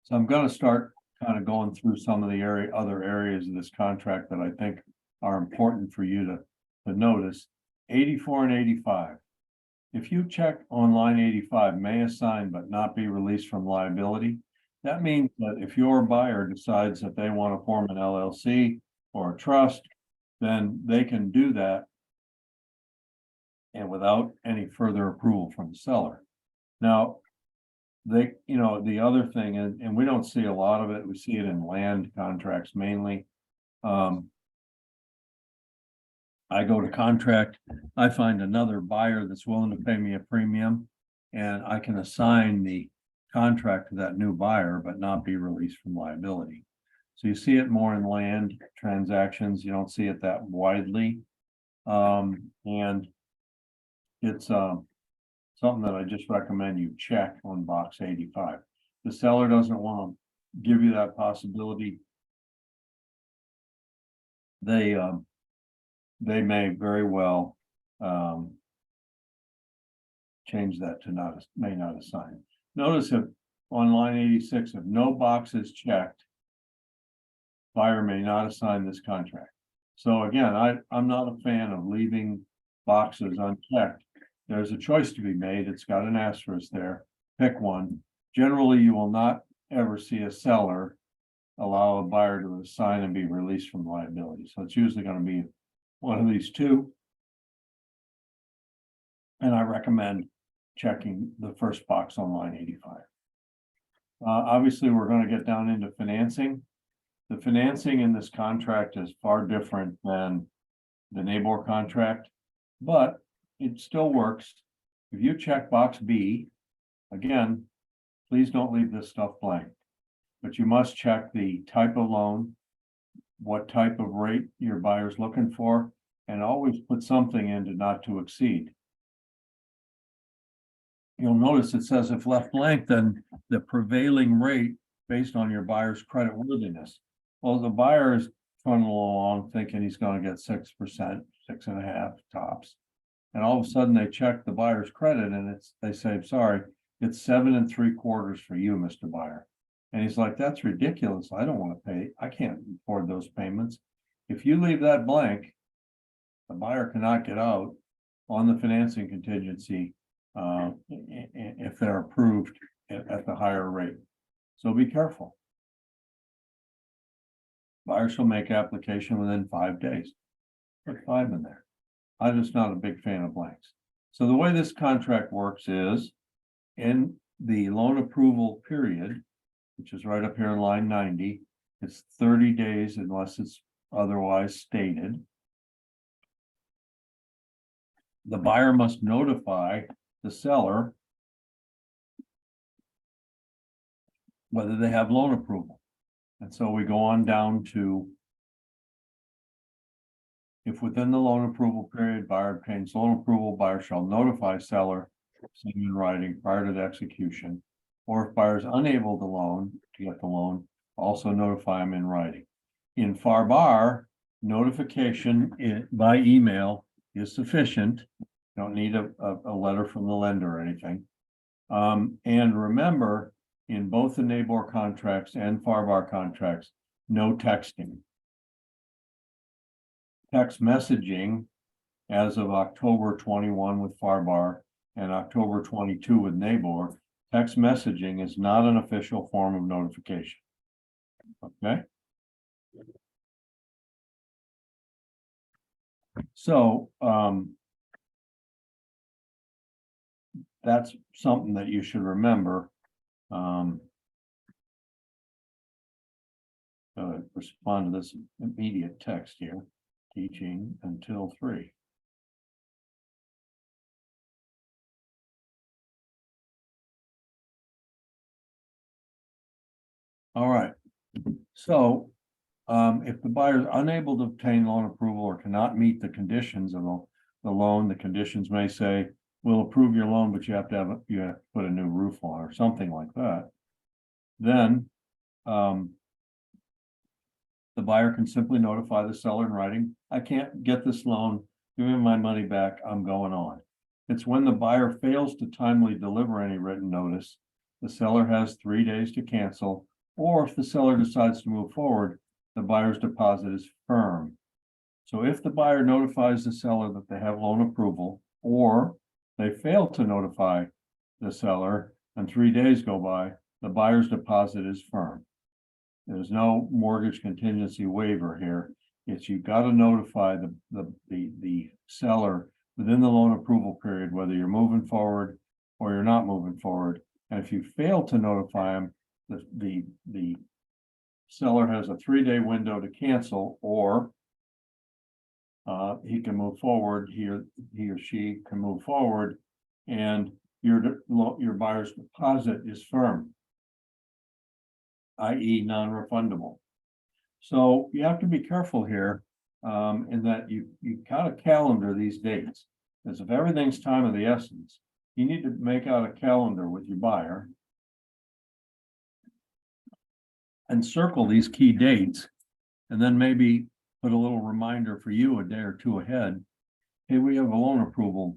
So I'm going to start kind of going through some of the other areas of this contract that I think are important for you to notice. 84 and 85. If you check on line 85, may assign but not be released from liability, that means that if your buyer decides that they want to form an LLC or a trust, then they can do that and without any further approval from the seller. Now, the other thing, and we don't see a lot of it, we see it in land contracts mainly. I go to contract, I find another buyer that's willing to pay me a premium, and I can assign the contract to that new buyer, but not be released from liability. So you see it more in land transactions, you don't see it that widely. And it's something that I just recommend you check on box 85. The seller doesn't want to give you that possibility. They may very well change that to may not assign. Notice if on line 86, if no box is checked, buyer may not assign this contract. So again, I'm not a fan of leaving boxes unchecked. There's a choice to be made. It's got an asterisk there. Pick one. Generally, you will not ever see a seller allow a buyer to assign and be released from liability. So it's usually going to be one of these two. And I recommend checking the first box on line 85. Obviously, we're going to get down into financing. The financing in this contract is far different than the NABOR contract, but it still works. If you check box B, again, please don't leave this stuff blank, but you must check the type of loan, what type of rate your buyer's looking for, and always put something into not to exceed. You'll notice it says if left blank, then the prevailing rate based on your buyer's credit worthiness. Well, the buyer is trundling along thinking he's going to get 6%, 6.5 tops. And all of a sudden they check the buyer's credit and they say, sorry, it's 7 3/4 for you, Mr. Buyer. And he's like, that's ridiculous. I don't want to pay. I can't afford those payments. If you leave that blank, the buyer cannot get out on the financing contingency if they're approved at the higher rate. So be careful. Buyers shall make application within 5 days. Put 5 in there. I'm just not a big fan of blanks. So the way this contract works is in the loan approval period, which is right up here in line 90, it's 30 days unless it's otherwise stated. The buyer must notify the seller whether they have loan approval. And so we go on down to if within the loan approval period, buyer obtains loan approval, buyer shall notify seller, same in writing prior to the execution. Or if buyer is unable to get the loan, also notify him in writing. In FARBAR, notification by email is sufficient. Don't need a letter from the lender or anything. And remember, in both the NABOR contracts and FARBAR contracts, no texting. Text messaging as of October 21 with FARBAR and October 22 with NABOR, text messaging is not an official form of notification. Okay? So, that's something that you should remember. Respond to this immediate text here, teaching until 3. All right, so if the buyer is unable to obtain loan approval or cannot meet the conditions of the loan, the conditions may say, we'll approve your loan, but you have to put a new roof on or something like that. Then the buyer can simply notify the seller in writing, I can't get this loan, give me my money back, I'm going on. It's when the buyer fails to timely deliver any written notice, the seller has 3 days to cancel, or if the seller decides to move forward, the buyer's deposit is firm. So if the buyer notifies the seller that they have loan approval, or they fail to notify the seller and 3 days go by, the buyer's deposit is firm. There's no mortgage contingency waiver here. It's you got to notify the seller within the loan approval period, whether you're moving forward or you're not moving forward. And if you fail to notify them, the seller has a 3-day window to cancel, or he can move forward. He or she can move forward, and your buyer's deposit is firm, i.e. non-refundable. So you have to be careful here in that you kind of calendar these dates. Because if everything's time of the essence, you need to make out a calendar with your buyer and circle these key dates, and then maybe put a little reminder for you a day or two ahead. Hey, we have a loan approval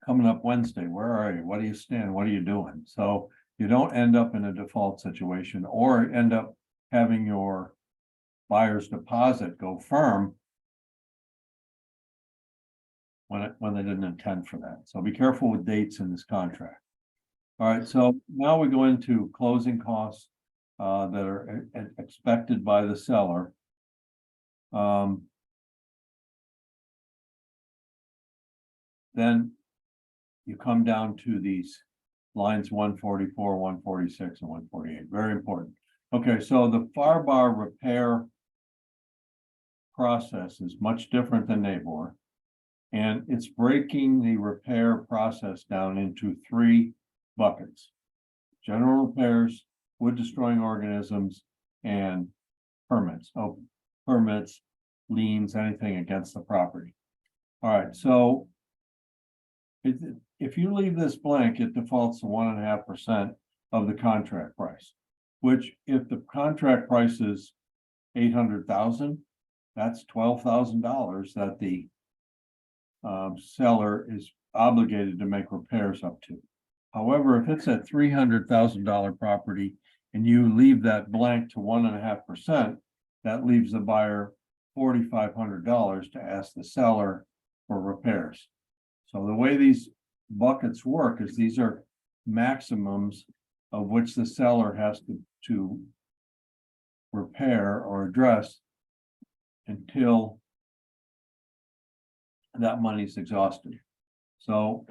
coming up Wednesday. Where are you? What do you stand? What are you doing? So you don't end up in a default situation or end up having your buyer's deposit go firm when they didn't intend for that. So be careful with dates in this contract. All right, so now we go into closing costs that are expected by the seller. Then you come down to these lines 144, 146, and 148. Very important. Okay, so the FARBAR repair process is much different than NABOR, and it's breaking the repair process down into 3 buckets: general repairs, wood destroying organisms, and permits. Oh, permits, liens, anything against the property. All right, so if you leave this blank, it defaults to 1.5% of the contract price, which if the contract price is $800,000, that's $12,000 that the seller is obligated to make repairs up to. However, if it's a $300,000 property and you leave that blank to 1.5%, that leaves the buyer $4,500 to ask the seller for repairs. So the way these buckets work is these are maximums of which the seller has to repair or address until that money's exhausted. So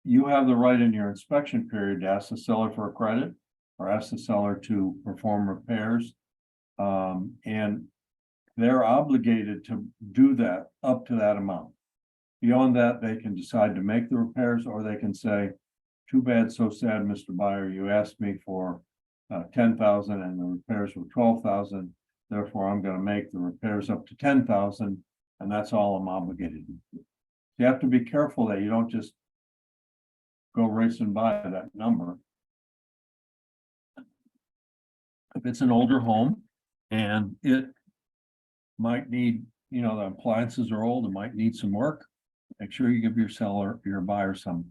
you have the right in your inspection period to ask the seller for a credit or ask the seller to perform repairs. And they're obligated to do that up to that amount. Beyond that, they can decide to make the repairs, or they can say, too bad, so sad, Mr. Buyer, you asked me for 10,000 and the repairs were 12,000. Therefore, I'm going to make the repairs up to 10,000, and that's all I'm obligated to do. You have to be careful that you don't just go racing by that number. If it's an older home and it might need, the appliances are old, it might need some work, Make sure you give your buyer some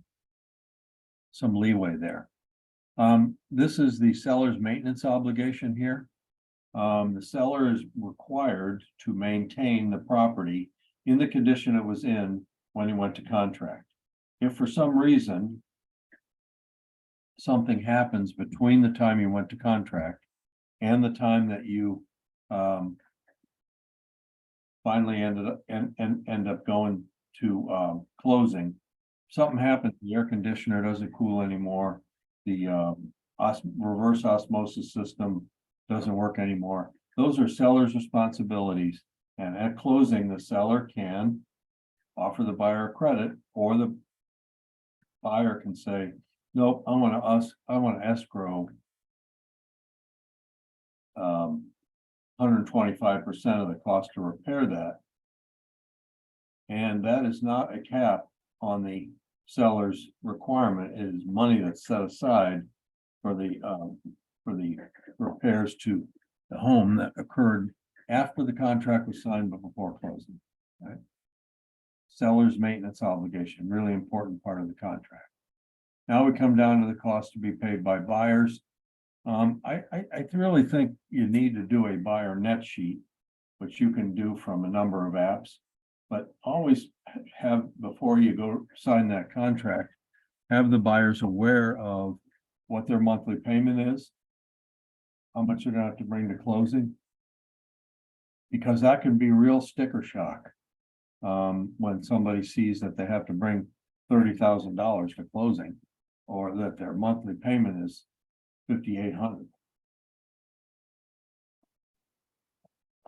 leeway there. This is the seller's maintenance obligation here. The seller is required to maintain the property in the condition it was in when he went to contract. If for some reason something happens between the time you went to contract and the time that you finally end up going to closing, something happens, the air conditioner doesn't cool anymore, the reverse osmosis system doesn't work anymore. Those are seller's responsibilities. And at closing, the seller can offer the buyer credit, or the buyer can say, nope, I want to escrow 125% of the cost to repair that. And that is not a cap on the seller's requirement. It is money that's set aside for the repairs to the home that occurred after the contract was signed but before closing. Right? Seller's maintenance obligation, really important part of the contract. Now we come down to the cost to be paid by buyers. I really think you need to do a buyer net sheet, which you can do from a number of apps, but always have, before you go sign that contract, have the buyers aware of what their monthly payment is, how much you're gonna have to bring to closing, because that can be real sticker shock. When somebody sees that they have to bring $30,000 to closing, or that their monthly payment is $5,800.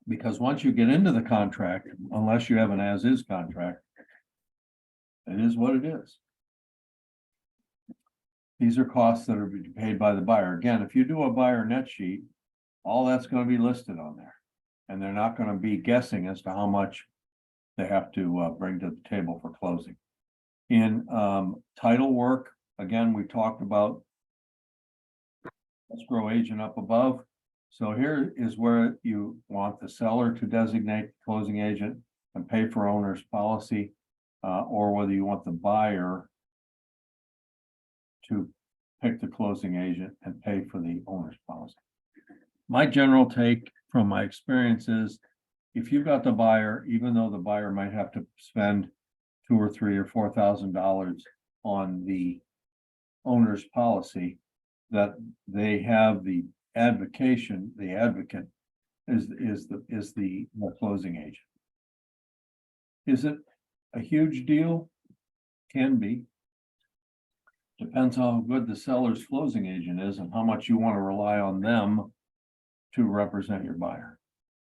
Because once you get into the contract, unless you have an as-is contract, it is what it is. These are costs that are being paid by the buyer. Again, if you do a buyer net sheet, all that's going to be listed on there. And they're not going to be guessing as to how much they have to bring to the table for closing. In title work, again, we talked about escrow agent up above. So here is where you want the seller to designate the closing agent and pay for owner's policy, or whether you want the buyer to pick the closing agent and pay for the owner's policy. My general take from my experience is, if you've got the buyer, even though the buyer might have to spend $2,000 or $3,000 or $4,000 on the owner's policy, that they have the advocate is the closing agent. Is it a huge deal? Can be. Depends how good the seller's closing agent is and how much you want to rely on them to represent your buyer.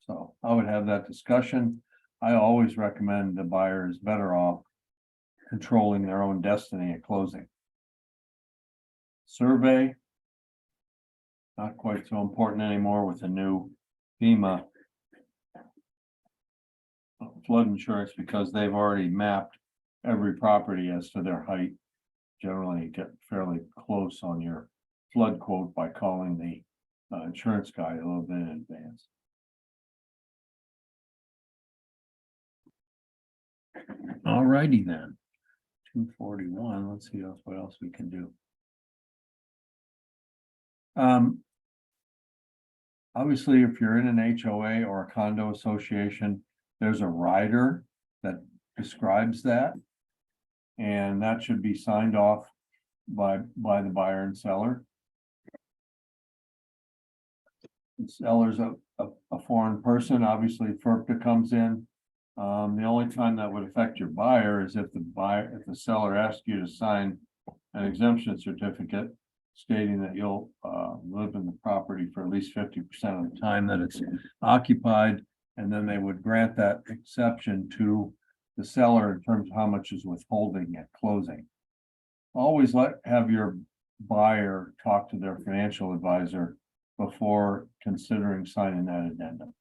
So I would have that discussion. I always recommend the buyer is better off controlling their own destiny at closing. Survey, not quite so important anymore with the new FEMA flood insurance, because they've already mapped every property as to their height. Generally, you get fairly close on your flood quote by calling the insurance guy a little bit in advance. All righty then. 241. Let's see what else we can do. Obviously, if you're in an HOA or a condo association, there's a rider that describes that. And that should be signed off by the buyer and seller. The seller's a foreign person, obviously FERPTA comes in. The only time that would affect your buyer is if the seller asks you to sign an exemption certificate stating that you'll live in the property for at least 50% of the time that it's occupied, and then they would grant that exception to the seller in terms of how much is withholding at closing. Always have your buyer talk to their financial advisor before considering signing that addendum.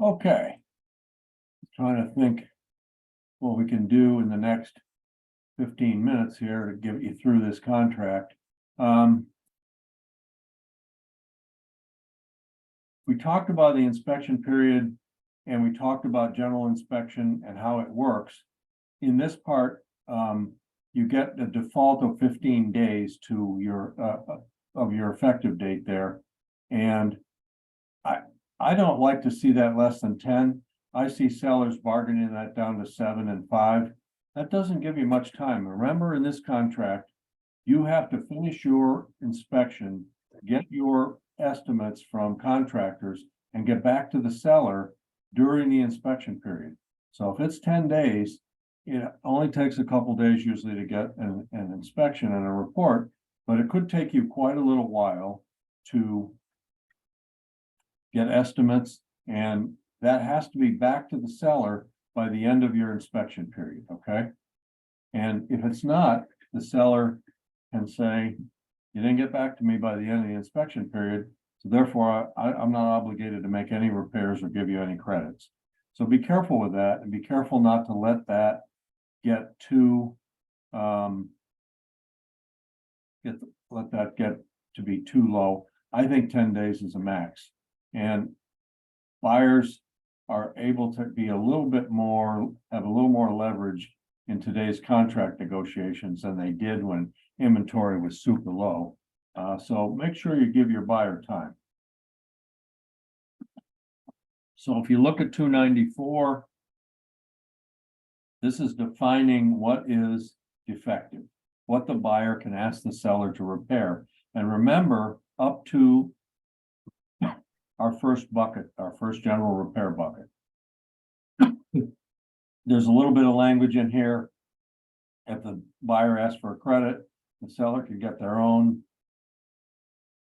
Okay. Trying to think what we can do in the next 15 minutes here to get you through this contract. We talked about the inspection period and we talked about general inspection and how it works. In this part, you get a default of 15 days to your of your effective date there. And I don't like to see that less than 10. I see sellers bargaining that down to 7 and 5. That doesn't give you much time. Remember, in this contract, you have to finish your inspection, get your estimates from contractors, and get back to the seller during the inspection period. So if it's 10 days, it only takes a couple days usually to get an inspection and a report, but it could take you quite a little while to get estimates, and that has to be back to the seller by the end of your inspection period, okay? And if it's not, the seller can say, you didn't get back to me by the end of the inspection period, so therefore I'm not obligated to make any repairs or give you any credits. So be careful with that, and be careful not to let that get too, let that get to be too low. I think 10 days is a max. And buyers are able to be a little bit more, have a little more leverage in today's contract negotiations than they did when inventory was super low. So make sure you give your buyer time. So if you look at 294, this is defining what is defective, what the buyer can ask the seller to repair. And remember, up to our first bucket, our first general repair bucket. There's a little bit of language in here. If the buyer asks for a credit, the seller can get their own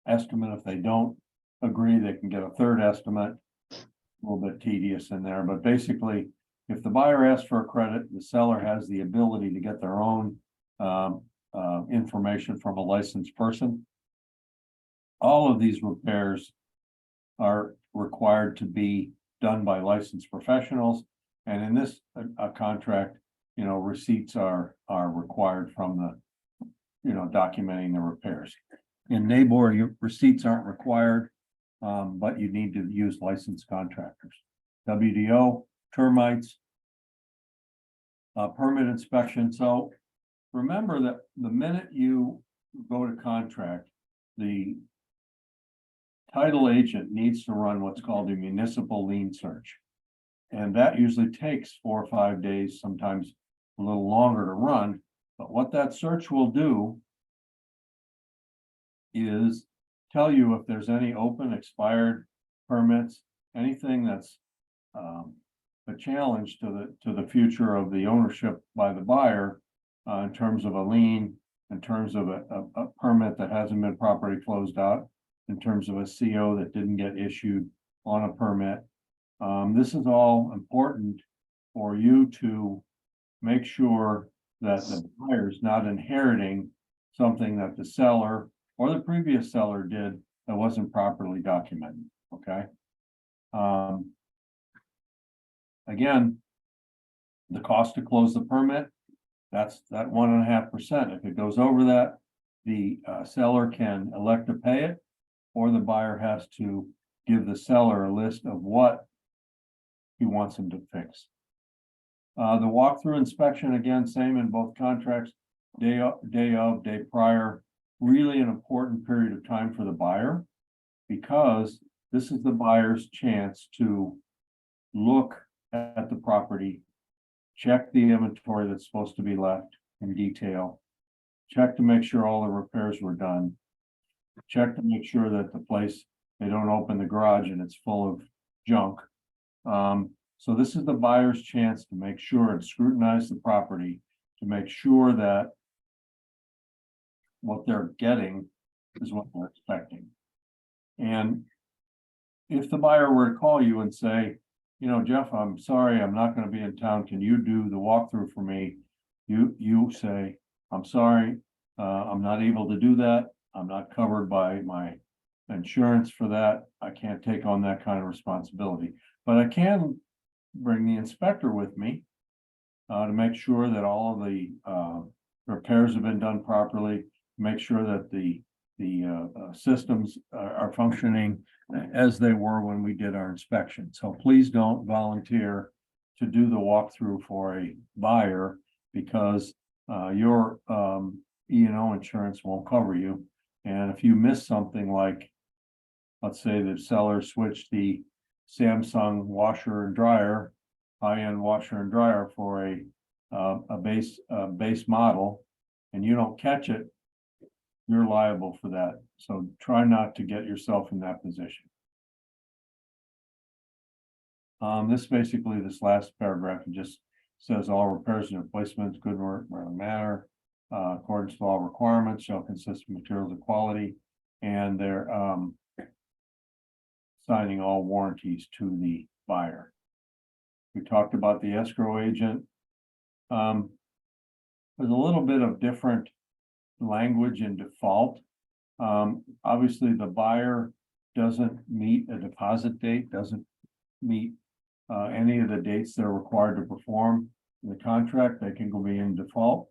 estimate. If they don't agree, they can get a third estimate. A little bit tedious in there, but basically, if the buyer asks for a credit, the seller has the ability to get their own information from a licensed person. All of these repairs are required to be done by licensed professionals. And in this contract, you know, receipts are required from the, you know, documenting the repairs. In NABOR, your receipts aren't required, but you need to use licensed contractors. WDO, termites, permit inspection. So remember that the minute you go to contract, the title agent needs to run what's called a municipal lien search. And that usually takes 4 or 5 days, sometimes a little longer to run. But what that search will do is tell you if there's any open, expired permits, anything that's a challenge to the future of the ownership by the buyer in terms of a lien, in terms of a permit that hasn't been properly closed out, in terms of a CO that didn't get issued on a permit. This is all important for you to make sure that the buyer is not inheriting something that the seller or the previous seller did that wasn't properly documented, okay? Again, the cost to close the permit, that's that 1.5%. If it goes over that, the seller can elect to pay it, or the buyer has to give the seller a list of what he wants him to fix. The walkthrough inspection, again, same in both contracts, day of, day prior, really an important period of time for the buyer, because this is the buyer's chance to look at the property, check the inventory that's supposed to be left in detail, check to make sure all the repairs were done, check to make sure that the place, they don't open the garage and it's full of junk. So this is the buyer's chance to make sure and scrutinize the property to make sure that what they're getting is what they're expecting. And if the buyer were to call you and say, you know, Jeff, I'm sorry, I'm not going to be in town. Can you do the walkthrough for me? You say, I'm sorry, I'm not able to do that. I'm not covered by my insurance for that. I can't take on that kind of responsibility, but I can bring the inspector with me to make sure that all of the repairs have been done properly, make sure that the systems are functioning as they were when we did our inspection. So please don't volunteer to do the walkthrough for a buyer because your E&O insurance won't cover you. And if you miss something like, let's say the seller switched the Samsung washer and dryer, high-end washer and dryer for a base model, and you don't catch it, you're liable for that. So try not to get yourself in that position. This last paragraph, it just says all repairs and replacements, good work, manner, accordance to all requirements shall consist of materials of quality, and they're signing all warranties to the buyer. We talked about the escrow agent. There's a little bit of different language in default. Obviously, the buyer doesn't meet a deposit date, doesn't meet any of the dates they're required to perform in the contract. They can go be in default.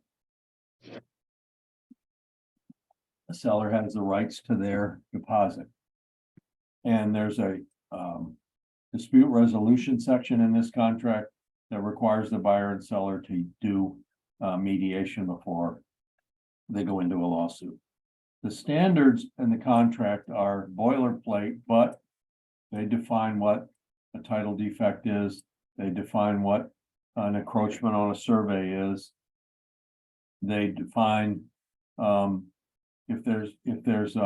The seller has the rights to their deposit. And there's a dispute resolution section in this contract that requires the buyer and seller to do mediation before they go into a lawsuit. The standards in the contract are boilerplate, but they define what a title defect is. They define what an encroachment on a survey is. They define if there's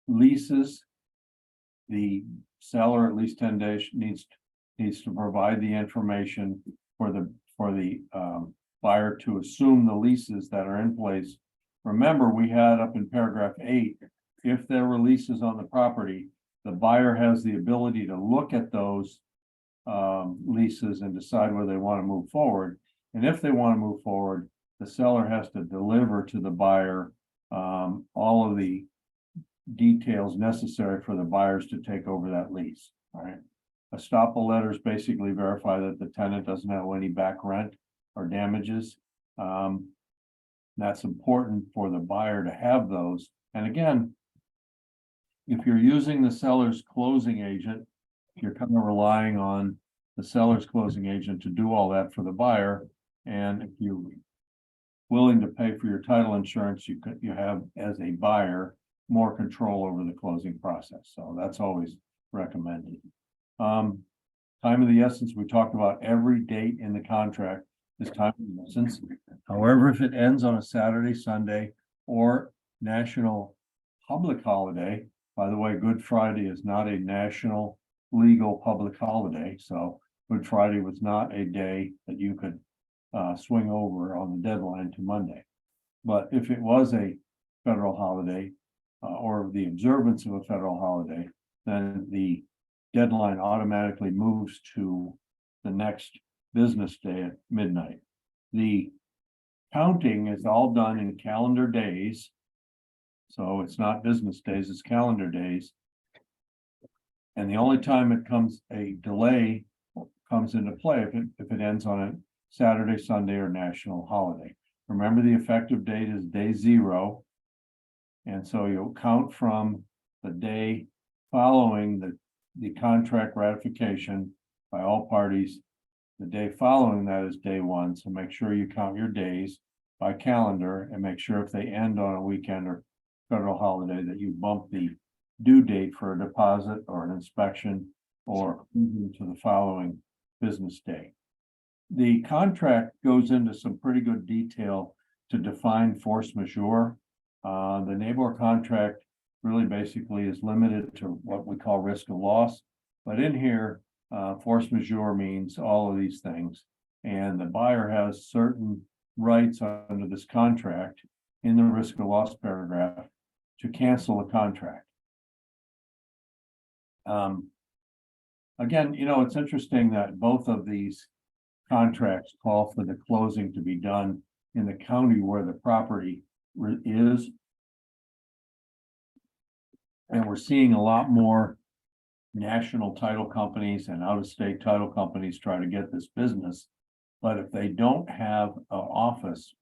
leases, the seller at least 10 days needs to provide the information for the buyer to assume the leases that are in place. Remember, we had up in paragraph 8, if there were leases on the property, the buyer has the ability to look at those leases and decide whether they want to move forward. And if they want to move forward, the seller has to deliver to the buyer all of the details necessary for the buyers to take over that lease. All right. Estoppel letters basically verify that the tenant doesn't have any back rent or damages. That's important for the buyer to have those. And again, if you're using the seller's closing agent, you're kind of relying on the seller's closing agent to do all that for the buyer. And if you're willing to pay for your title insurance, you have as a buyer more control over the closing process. So that's always recommended. Time of the essence, we talked about every date in the contract is time of the essence. However, if it ends on a Saturday, Sunday, or national public holiday, by the way, Good Friday is not a national legal public holiday. So Good Friday was not a day that you could swing over on the deadline to Monday. But if it was a federal holiday or the observance of a federal holiday, then the deadline automatically moves to the next business day at midnight. The counting is all done in calendar days. So it's not business days, it's calendar days. And the only time it comes, a delay comes into play if it ends on a Saturday, Sunday, or national holiday. Remember, the effective date is day 0. And so you'll count from the day following the contract ratification by all parties. The day following that is day 1. So make sure you count your days by calendar and make sure if they end on a weekend or federal holiday that you bump the due date for a deposit or an inspection or to the following business day. The contract goes into some pretty good detail to define force majeure. The NABOR contract really basically is limited to what we call risk of loss. But in here, force majeure means all of these things. And the buyer has certain rights under this contract in the risk of loss paragraph to cancel the contract. Again, it's interesting that both of these contracts call for the closing to be done in the county where the property is. And we're seeing a lot more national title companies and out-of-state title companies try to get this business. But if they don't have an office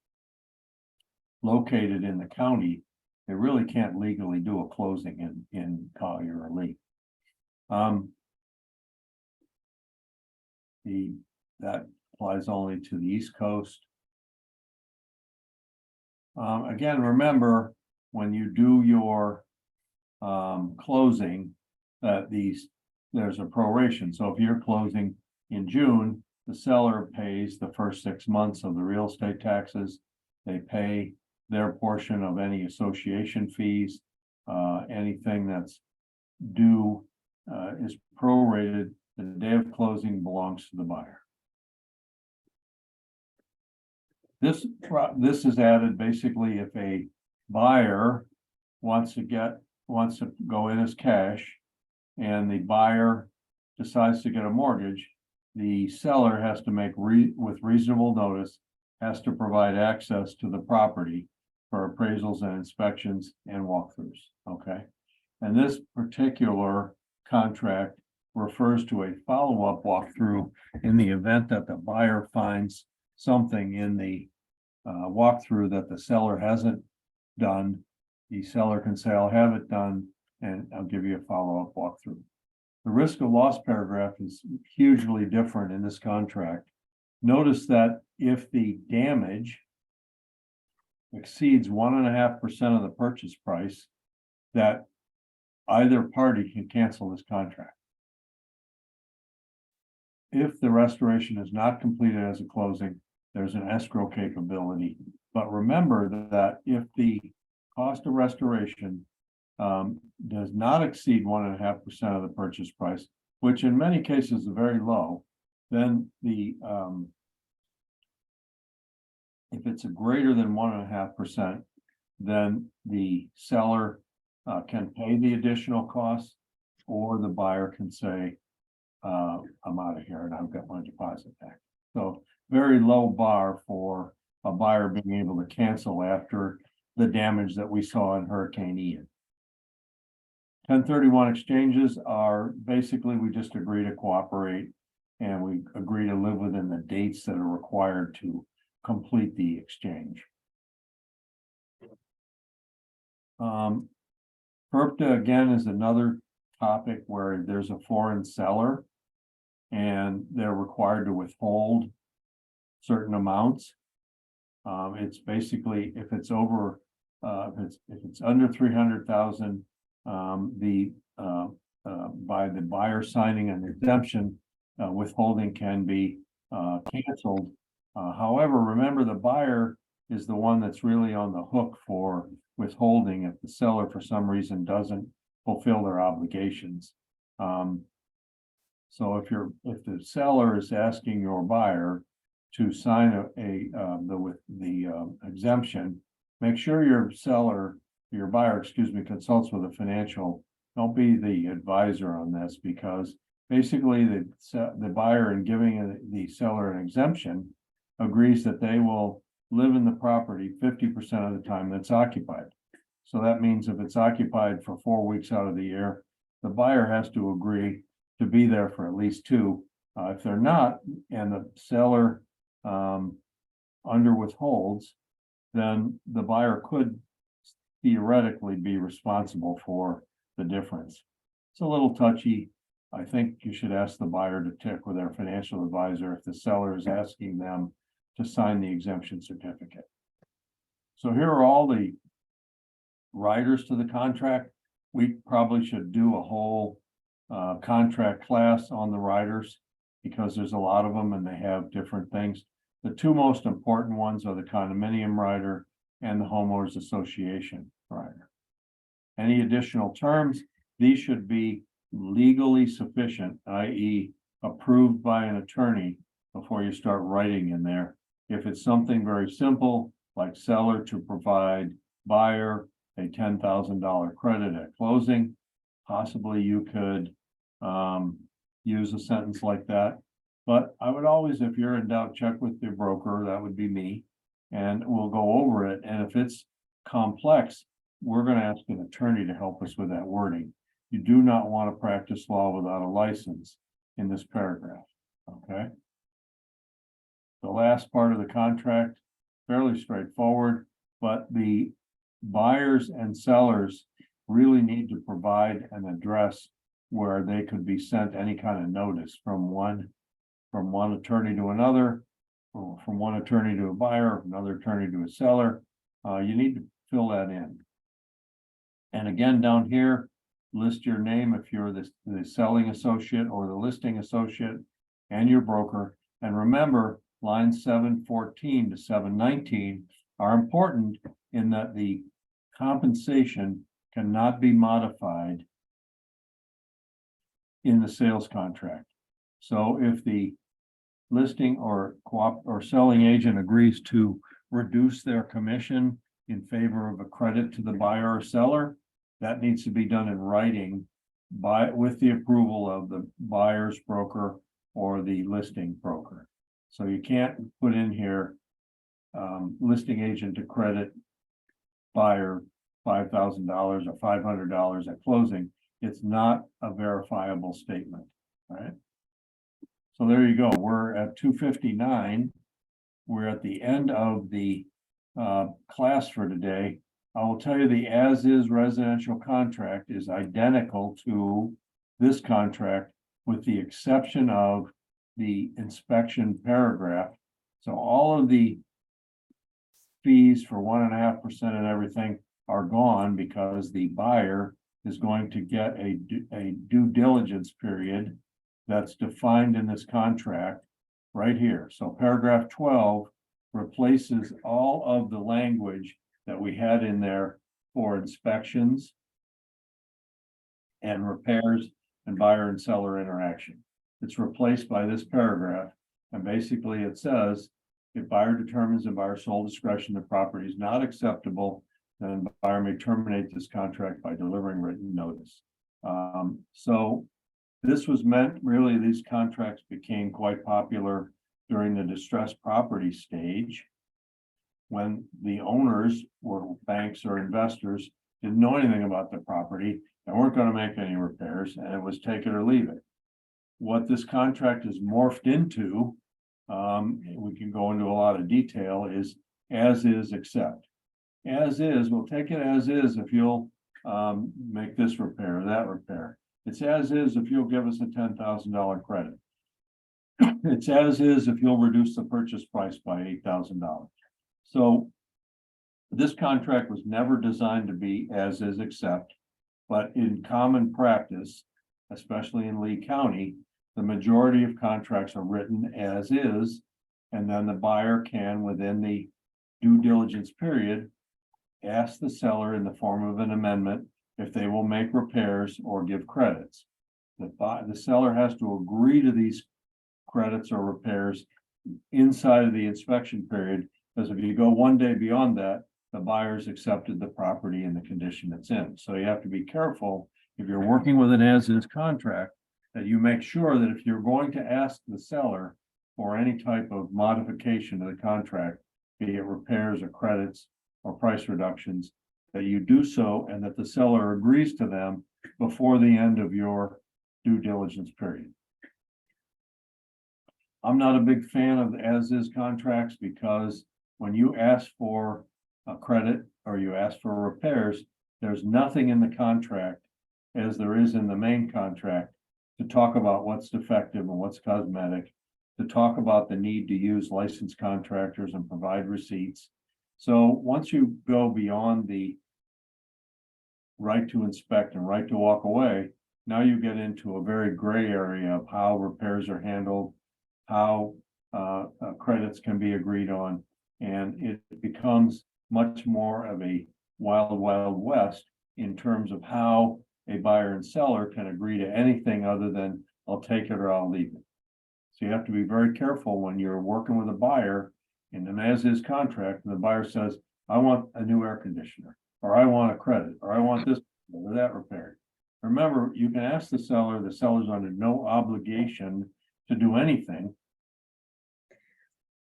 located in the county, they really can't legally do a closing in Collier or Lee. That applies only to the East Coast. Again, remember, when you do your closing, that there's a proration. So if you're closing in June, the seller pays the first 6 months of the real estate taxes. They pay their portion of any association fees. Anything that's due is prorated. The day of closing belongs to the buyer. This is added basically if a buyer wants to go in as cash, and the buyer decides to get a mortgage, the seller has to make with reasonable notice, has to provide access to the property for appraisals and inspections and walkthroughs, okay? And this particular contract refers to a follow-up walkthrough in the event that the buyer finds something in the walkthrough that the seller hasn't done. The seller can say, I'll have it done, and I'll give you a follow-up walkthrough. The risk of loss paragraph is hugely different in this contract. Notice that if the damage exceeds 1.5% of the purchase price, that either party can cancel this contract. If the restoration is not completed as a closing, there's an escrow capability. But remember that if the cost of restoration does not exceed 1.5% of the purchase price, which in many cases is very low, then if it's a greater than 1.5%, then the seller can pay the additional costs, or the buyer can say, I'm out of here and I've got my deposit back. So very low bar for a buyer being able to cancel after the damage that we saw in Hurricane Ian. 1031 exchanges are basically, we just agree to cooperate and we agree to live within the dates that are required to complete the exchange. PERPTA again is another topic where there's a foreign seller and they're required to withhold certain amounts. It's basically, if it's over, if it's under 300,000, by the buyer signing an exemption, withholding can be canceled. However, remember, the buyer is the one that's really on the hook for withholding if the seller for some reason doesn't fulfill their obligations. So if the seller is asking your buyer to sign the exemption, make sure your buyer, consults with a financial. Don't be the advisor on this, because basically the buyer, in giving the seller an exemption, agrees that they will live in the property 50% of the time that's occupied. So that means if it's occupied for 4 weeks out of the year, the buyer has to agree to be there for at least 2. If they're not, and the seller under withholds, then the buyer could theoretically be responsible for the difference. It's a little touchy. I think you should ask the buyer to check with their financial advisor if the seller is asking them to sign the exemption certificate. So here are all the riders to the contract. We probably should do a whole contract class on the riders, because there's a lot of them and they have different things. The 2 most important ones are the condominium rider and the homeowners association rider. Any additional terms, these should be legally sufficient, i.e. approved by an attorney before you start writing in there. If it's something very simple, like seller to provide buyer a $10,000 credit at closing, possibly you could use a sentence like that. But I would always, if you're in doubt, check with your broker. That would be me, and we'll go over it. And if it's complex, we're gonna ask an attorney to help us with that wording. You do not want to practice law without a license in this paragraph, okay? The last part of the contract, fairly straightforward, but the buyers and sellers really need to provide an address where they could be sent any kind of notice from one attorney to another, or from one attorney to a buyer, another attorney to a seller. You need to fill that in. And again, down here, list your name if you're the selling associate or the listing associate and your broker. And remember, lines 714 to 719 are important in that the compensation cannot be modified in the sales contract. So if the listing or selling agent agrees to reduce their commission in favor of a credit to the buyer or seller, that needs to be done in writing with the approval of the buyer's broker or the listing broker. So you can't put in here, listing agent to credit buyer $5,000 or $500 at closing. It's not a verifiable statement, right? So there you go. We're at 2:59. We're at the end of the class for today. I will tell you the as-is residential contract is identical to this contract with the exception of the inspection paragraph. So all of the fees for 1.5% and everything are gone because the buyer is going to get a due diligence period that's defined in this contract right here. So paragraph 12 replaces all of the language that we had in there for inspections and repairs and buyer and seller interaction. It's replaced by this paragraph, and basically it says, if buyer determines in buyer's sole discretion the property is not acceptable, then buyer may terminate this contract by delivering written notice. So this was meant, really, these contracts became quite popular during the distressed property stage, when the owners were banks or investors, didn't know anything about the property and weren't going to make any repairs, and it was take it or leave it. What this contract is morphed into, we can go into a lot of detail, is as is accept. As is, we'll take it as is if you'll make this repair or that repair. It's as is if you'll give us a $10,000 credit. It's as is if you'll reduce the purchase price by $8,000. So this contract was never designed to be as is accept, but in common practice, especially in Lee County, the majority of contracts are written as is, and then the buyer can, within the due diligence period, ask the seller in the form of an amendment if they will make repairs or give credits. The seller has to agree to these credits or repairs inside of the inspection period, because if you go one day beyond that, the buyer's accepted the property in the condition it's in. So you have to be careful if you're working with an as-is contract, that you make sure that if you're going to ask the seller for any type of modification to the contract, be it repairs or credits or price reductions, that you do so and that the seller agrees to them before the end of your due diligence period. I'm not a big fan of as-is contracts because when you ask for a credit or you ask for repairs, there's nothing in the contract, as there is in the main contract, to talk about what's defective and what's cosmetic, to talk about the need to use licensed contractors and provide receipts. So once you go beyond the right to inspect and right to walk away, now you get into a very gray area of how repairs are handled, how credits can be agreed on, and it becomes much more of a wild, wild west in terms of how a buyer and seller can agree to anything other than I'll take it or I'll leave it. So you have to be very careful when you're working with a buyer in an as-is contract, and the buyer says, I want a new air conditioner, or I want a credit, or I want this or that repaired. Remember, you can ask the seller's under no obligation to do anything.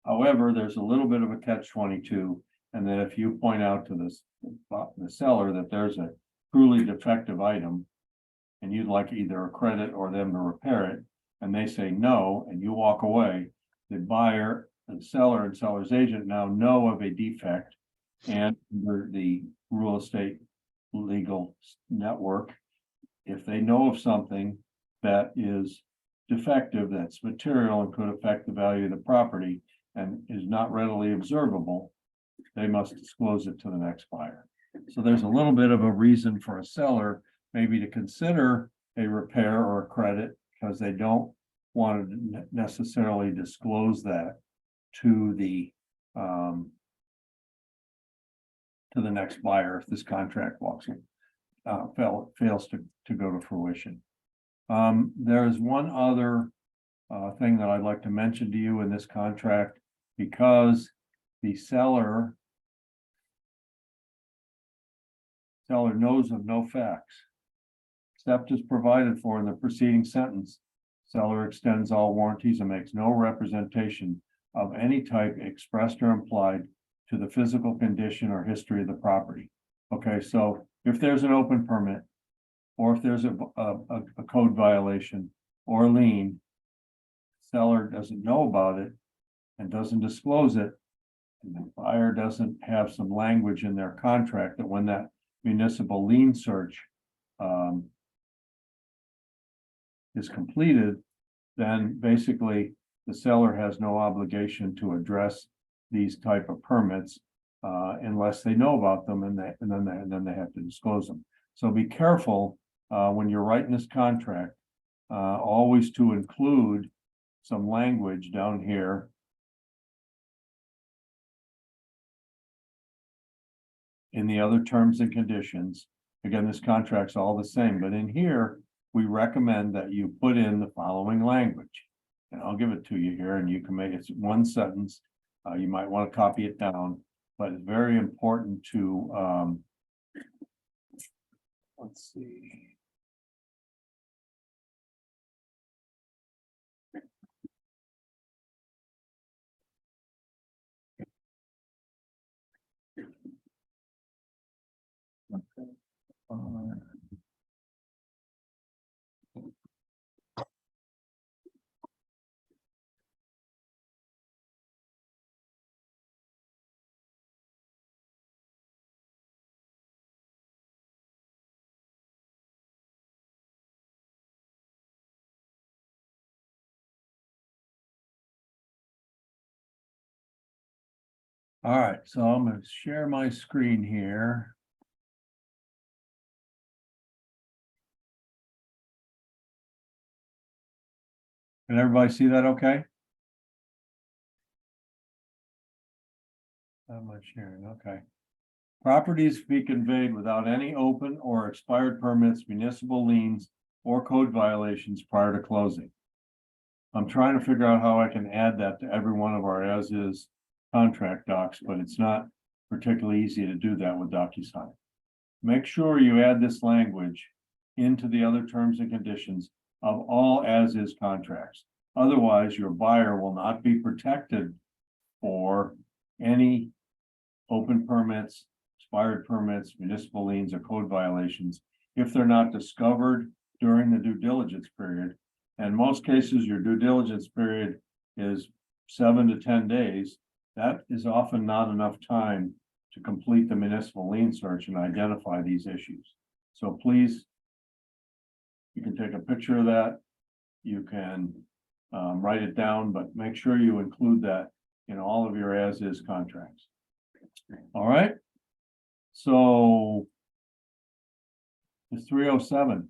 However, there's a little bit of a catch-22, and then if you point out to this the seller that there's a truly defective item and you'd like either a credit or them to repair it, and they say no, and you walk away, the buyer, the seller and seller's agent now know of a defect. And under the real estate legal network, if they know of something that is defective, that's material and could affect the value of the property and is not readily observable, they must disclose it to the next buyer. So there's a little bit of a reason for a seller maybe to consider a repair or a credit because they don't want to necessarily disclose that to the next buyer if this contract fails to go to fruition. There is one other thing that I'd like to mention to you in this contract, because the seller knows of no facts, except as provided for in the preceding sentence. Seller extends all warranties and makes no representation of any type expressed or implied to the physical condition or history of the property. Okay, so if there's an open permit, or if there's a code violation or a lien, seller doesn't know about it and doesn't disclose it, and the buyer doesn't have some language in their contract that when that municipal lien search is completed, then basically the seller has no obligation to address these type of permits unless they know about them, and then they have to disclose them. So be careful when you're writing this contract, always to include some language down here in the other terms and conditions. Again, this contract's all the same, but in here, we recommend that you put in the following language. And I'll give it to you here, and you can make it one sentence. You might want to copy it down, but it's very important to, let's see. Okay. All right, so I'm going to share my screen here. Can everybody see that okay? How am I sharing? Okay. Properties be conveyed without any open or expired permits, municipal liens, or code violations prior to closing. I'm trying to figure out how I can add that to every one of our as-is contract docs, but it's not particularly easy to do that with DocuSign. Make sure you add this language into the other terms and conditions of all as-is contracts. Otherwise, your buyer will not be protected for any open permits, expired permits, municipal liens, or code violations if they're not discovered during the due diligence period. And in most cases, your due diligence period is 7 to 10 days. That is often not enough time to complete the municipal lien search and identify these issues. So please, you can take a picture of that. You can write it down, but make sure you include that in all of your as-is contracts. All right. So it's 3:07.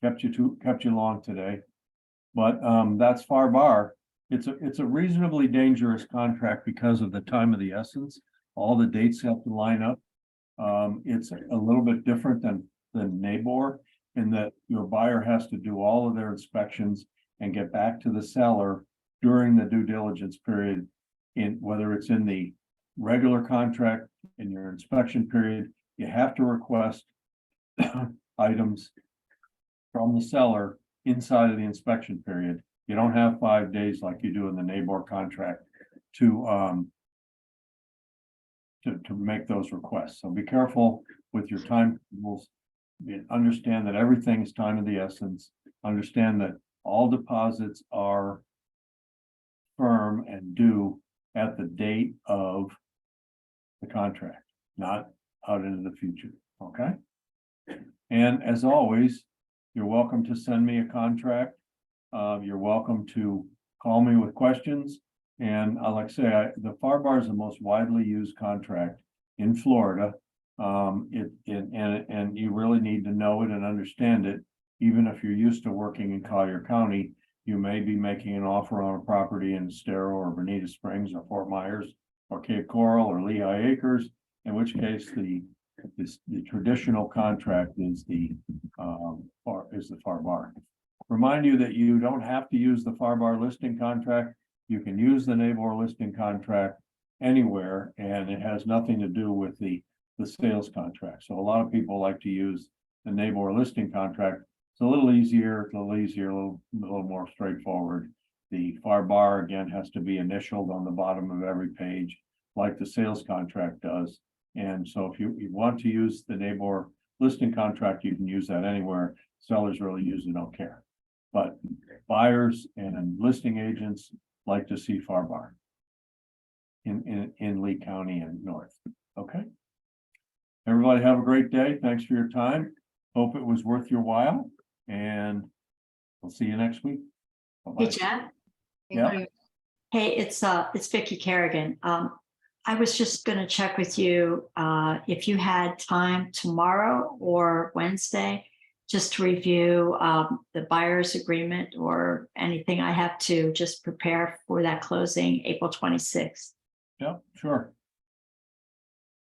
Kept you long today, but that's FAR bar. It's a reasonably dangerous contract because of the time of the essence. All the dates have to line up. It's a little bit different than NABOR in that your buyer has to do all of their inspections and get back to the seller during the due diligence period, in whether it's in the regular contract, in your inspection period. You have to request items from the seller inside of the inspection period. You don't have 5 days like you do in the NABOR contract to to make those requests. So be careful with your timetables. Understand that everything's time of the essence. Understand that all deposits are firm and due at the date of the contract, not out into the future, okay? And as always, you're welcome to send me a contract. You're welcome to call me with questions. And like I say, the FAR bar is the most widely used contract in Florida. And you really need to know it and understand it. Even if you're used to working in Collier County, you may be making an offer on a property in Estero or Bonita Springs or Fort Myers or Cape Coral or Lehigh Acres, in which case the traditional contract is the FAR bar. Remind you that you don't have to use the FAR bar listing contract. You can use the NABOR listing contract anywhere, and it has nothing to do with the sales contract. So a lot of people like to use the NABOR listing contract. It's a little easier, a little more straightforward. The FAR bar again has to be initialed on the bottom of every page, like the sales contract does. And so if you want to use the NABOR listing contract, you can use that anywhere. Sellers really usually don't care. But buyers and listing agents like to see FAR bar in Lee County and north. Okay. Everybody have a great day. Thanks for your time. Hope it was worth your while, and we'll see you next week. Bye-bye. Hey, Jeff. Yeah. Hey, it's Vicky Kerrigan. I was just gonna check with you, if you had time tomorrow or Wednesday, just to review, the buyer's agreement or anything I have to just prepare for that closing April 26th. Yeah, sure.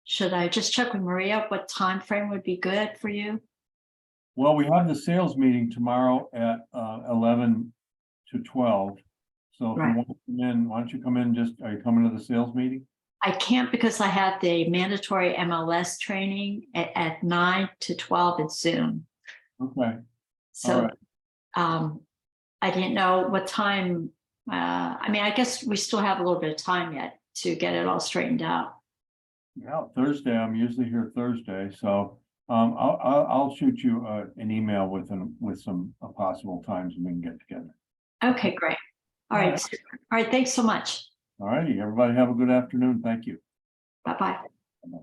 Should I just check with Maria what time frame would be good for you? Well, we have the sales meeting tomorrow at 11 to 12. So if you Right. want to come in, why don't you come in? Are you coming to the sales meeting? I can't because I have the mandatory MLS training at 9 to 12 at Zoom. Okay. So, right. I didn't know what time, I mean, I guess we still have a little bit of time yet to get it all straightened out. Yeah, Thursday. I'm usually here Thursday, so I'll shoot you an email with some possible times we can get together. Okay, great. All right. All right. Thanks so much. All righty, everybody have a good afternoon. Thank you. Bye-bye. Bye-bye.